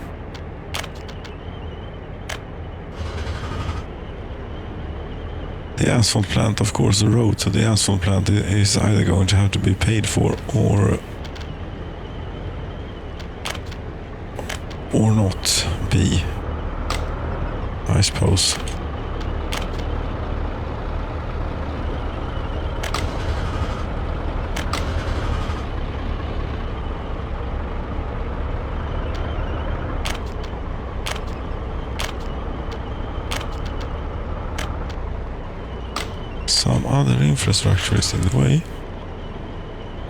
The asphalt plant, of course, the road to the asphalt plant is either going to have to be paid for or not be, I suppose. other infrastructure is in the way.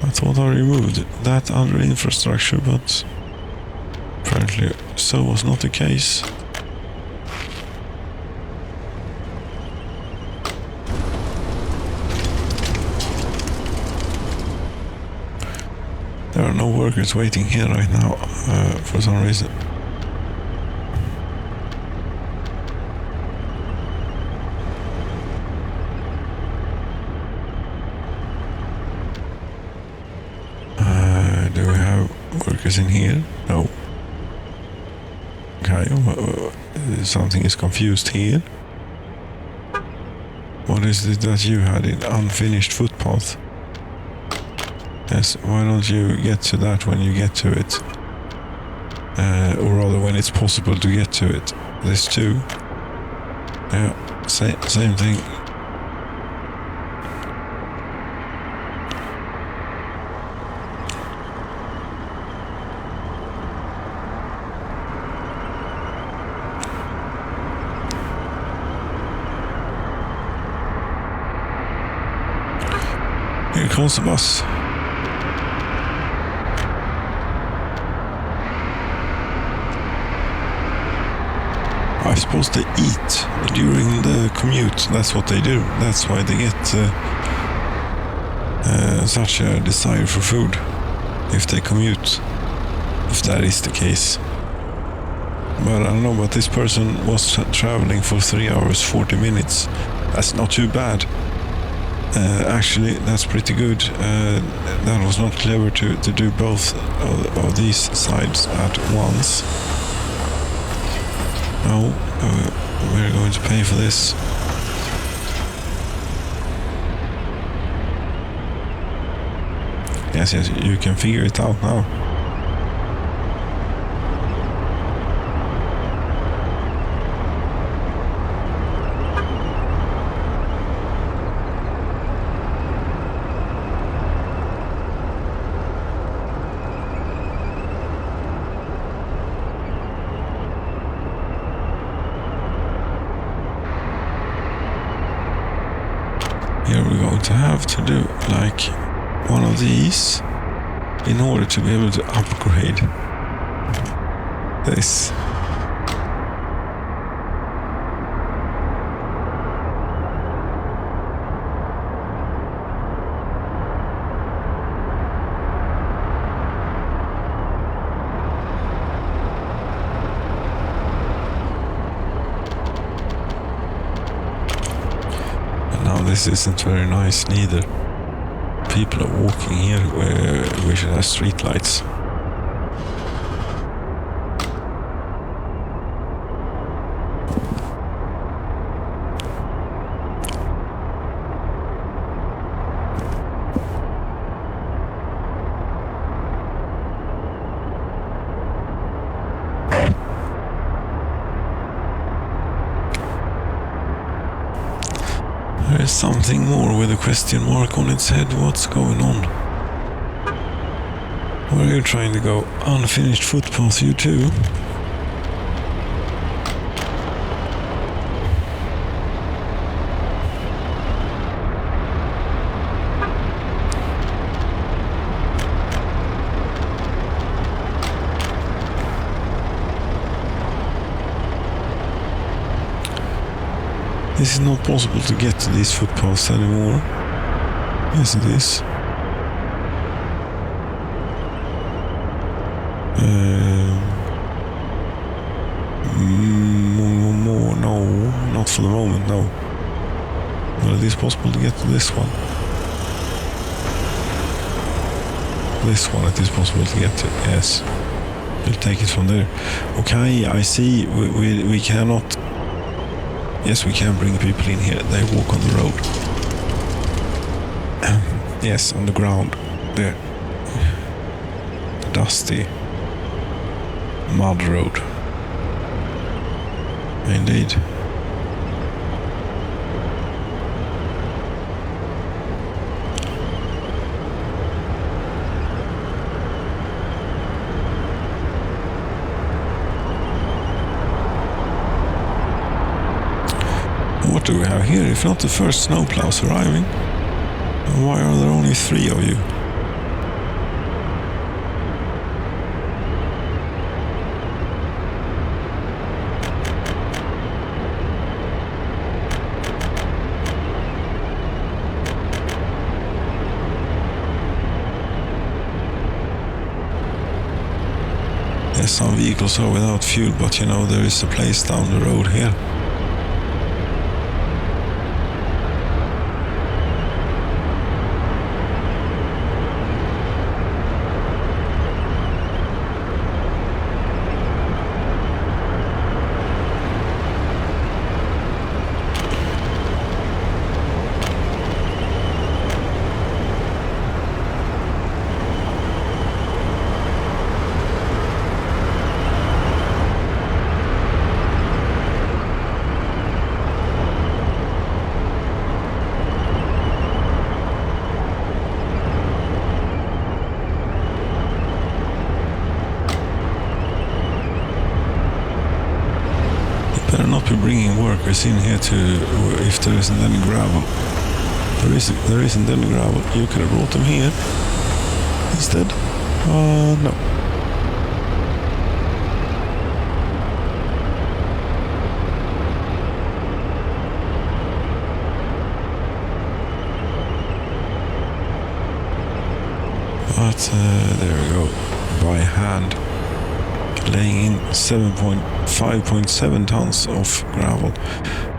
I thought I removed that other infrastructure, but apparently so was not the case. There are no workers waiting here right now, for some reason. Do we have workers in here? No. Okay, something is confused here. What is it that you had in unfinished footpath? Yes, why don't you get to that when you get to it? Or rather when it's possible to get to it. This too. Yeah, same thing. Here comes the bus. I suppose they eat during the commute. That's what they do. That's why they get such a desire for food if they commute, if that is the case. But I don't know, but this person was traveling for 3 hours 40 minutes. That's not too bad. Actually, that's pretty good. That was not clever to do both of these sides at once. No, we're going to pay for this. Yes, you can figure it out now. Here we're going to have to do like one of these in order to be able to upgrade this. This isn't very nice neither. People are walking here where we should have street lights. There's something more with a question mark on its head. What's going on? Where are you trying to go? Unfinished footpath, you too? This is not possible to get to these footpaths anymore. Yes, it is. No, not for the moment, no. Well, it is possible to get to this one. This one it is possible to get to, yes. We'll take it from there. Okay, I see. We cannot... Yes, we can bring people in here. They walk on the road. Yes, on the ground. There. Dusty mud road. Indeed. What do we have are here if not the first snowplows arriving? Why are there only 3 of you? Yes, some vehicles are without fuel, but you know, there is a place down the road here. Better not be bringing workers in here to if there isn't any gravel. There isn't any gravel. You could have brought them here instead. No. But there we go. By hand. Laying in 5.7 tons of gravel.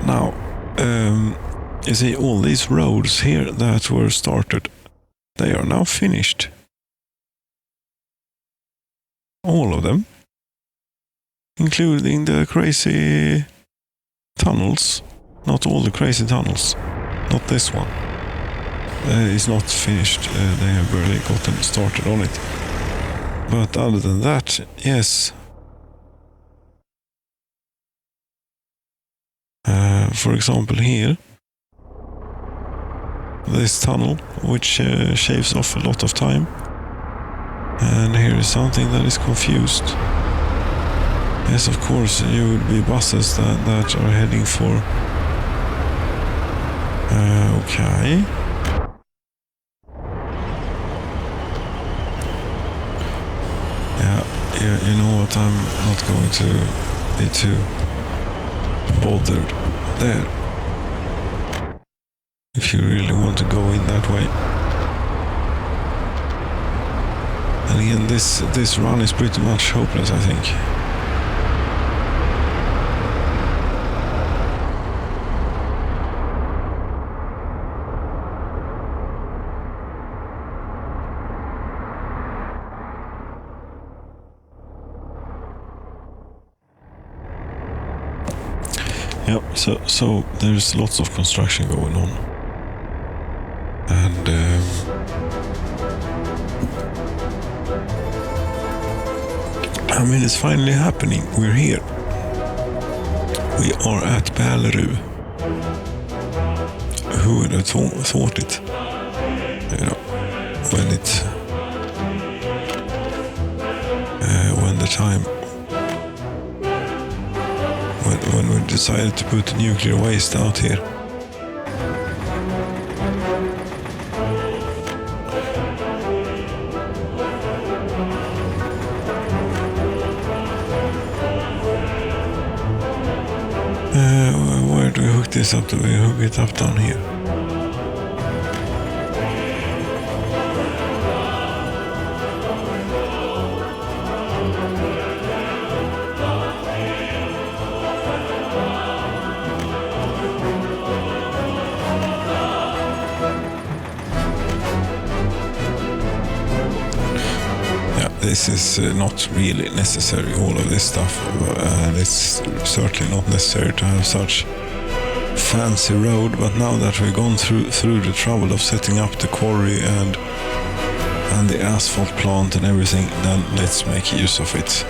Now, you see all these roads here that were started, they are now finished. All of them, including the crazy tunnels. Not all the crazy tunnels, not this one. It's not finished, they have barely gotten started on it. But other than that, yes. For example here, this tunnel, which shaves off a lot of time. And here is something that is confused. Yes, of course, you would be buses that are heading for... okay. Yeah, you know what, I'm not going to be too bothered there. If you really want to go in that way. And again, this run is pretty much hopeless, I think. Yep, so there's lots of construction going on. And I mean, it's finally happening. We're here. We are at Ballerud. Who would have thought it? You know, when the time, when we decided to put the nuclear waste out here. Where do we hook this up? Do we hook it up down here? This is not really necessary, all of this stuff, and it's certainly not necessary to have such fancy road, but now that we've gone through the trouble of setting up the quarry and the asphalt plant and everything, then let's make use of it.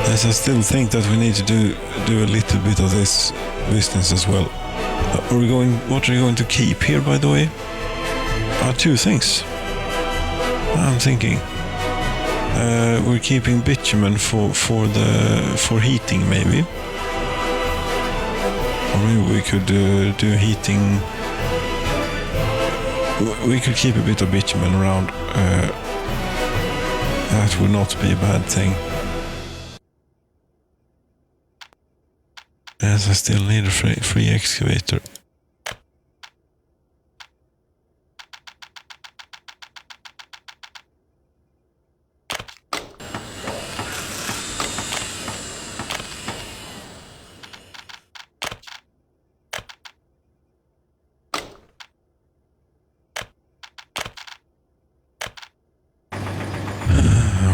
Yes, I still think that we need to do a little bit of this business as well. What are you going to keep here, by the way? Two things I'm thinking. We're keeping bitumen for heating, maybe. Or maybe we could do heating. We could keep a bit of bitumen around. That would not be a bad thing. Yes, I still need a free excavator.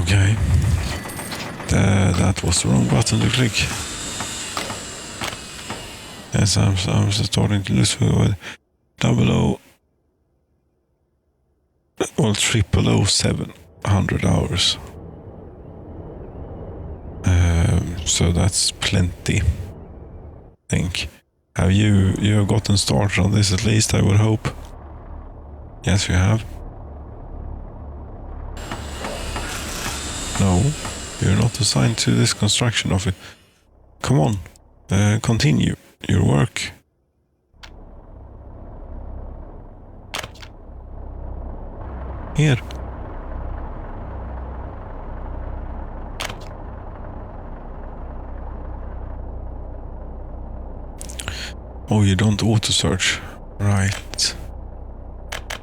Okay. That was the wrong button to click. Yes, I'm starting to lose 00 or 000700 hours. So that's plenty, I think. Have you have gotten started on this at least, I would hope? Yes, you have. No, you're not assigned to this construction of it. Come on, continue your work. Here. Oh, you don't auto-search. Right.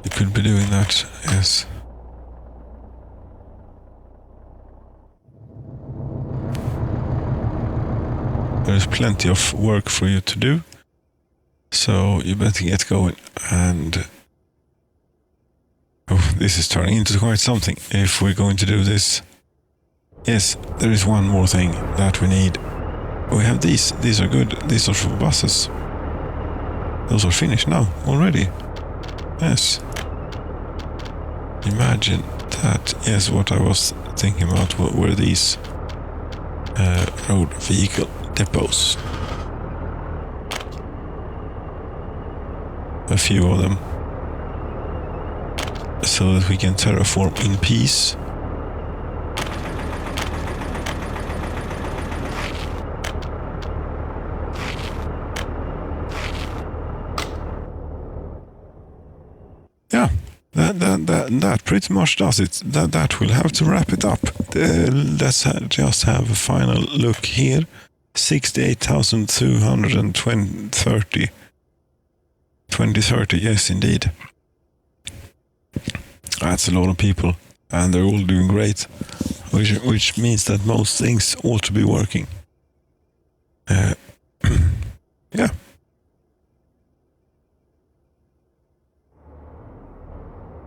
You could be doing that, yes. There's plenty of work for you to do. So you better get going. And oh, this is turning into quite something if we're going to do this. Yes, there is one more thing that we need. We have these. These are good. These are for buses. Those are finished now already. Yes. Imagine that. Yes, what I was thinking about were these road vehicle depots. A few of them. So that we can terraform in peace. Yeah, that pretty much does it. That will have to wrap it up. Let's just have a final look here. 68,230. 2030, yes, indeed. That's a lot of people, and they're all doing great, which means that most things ought to be working. Yeah.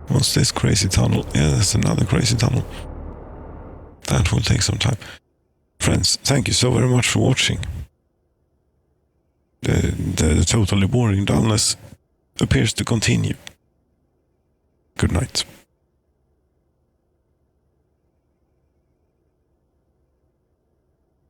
What's this crazy tunnel? Yeah, that's another crazy tunnel. That will take some time. Friends, thank you so very much for watching. The totally boring dullness appears to continue. Good night.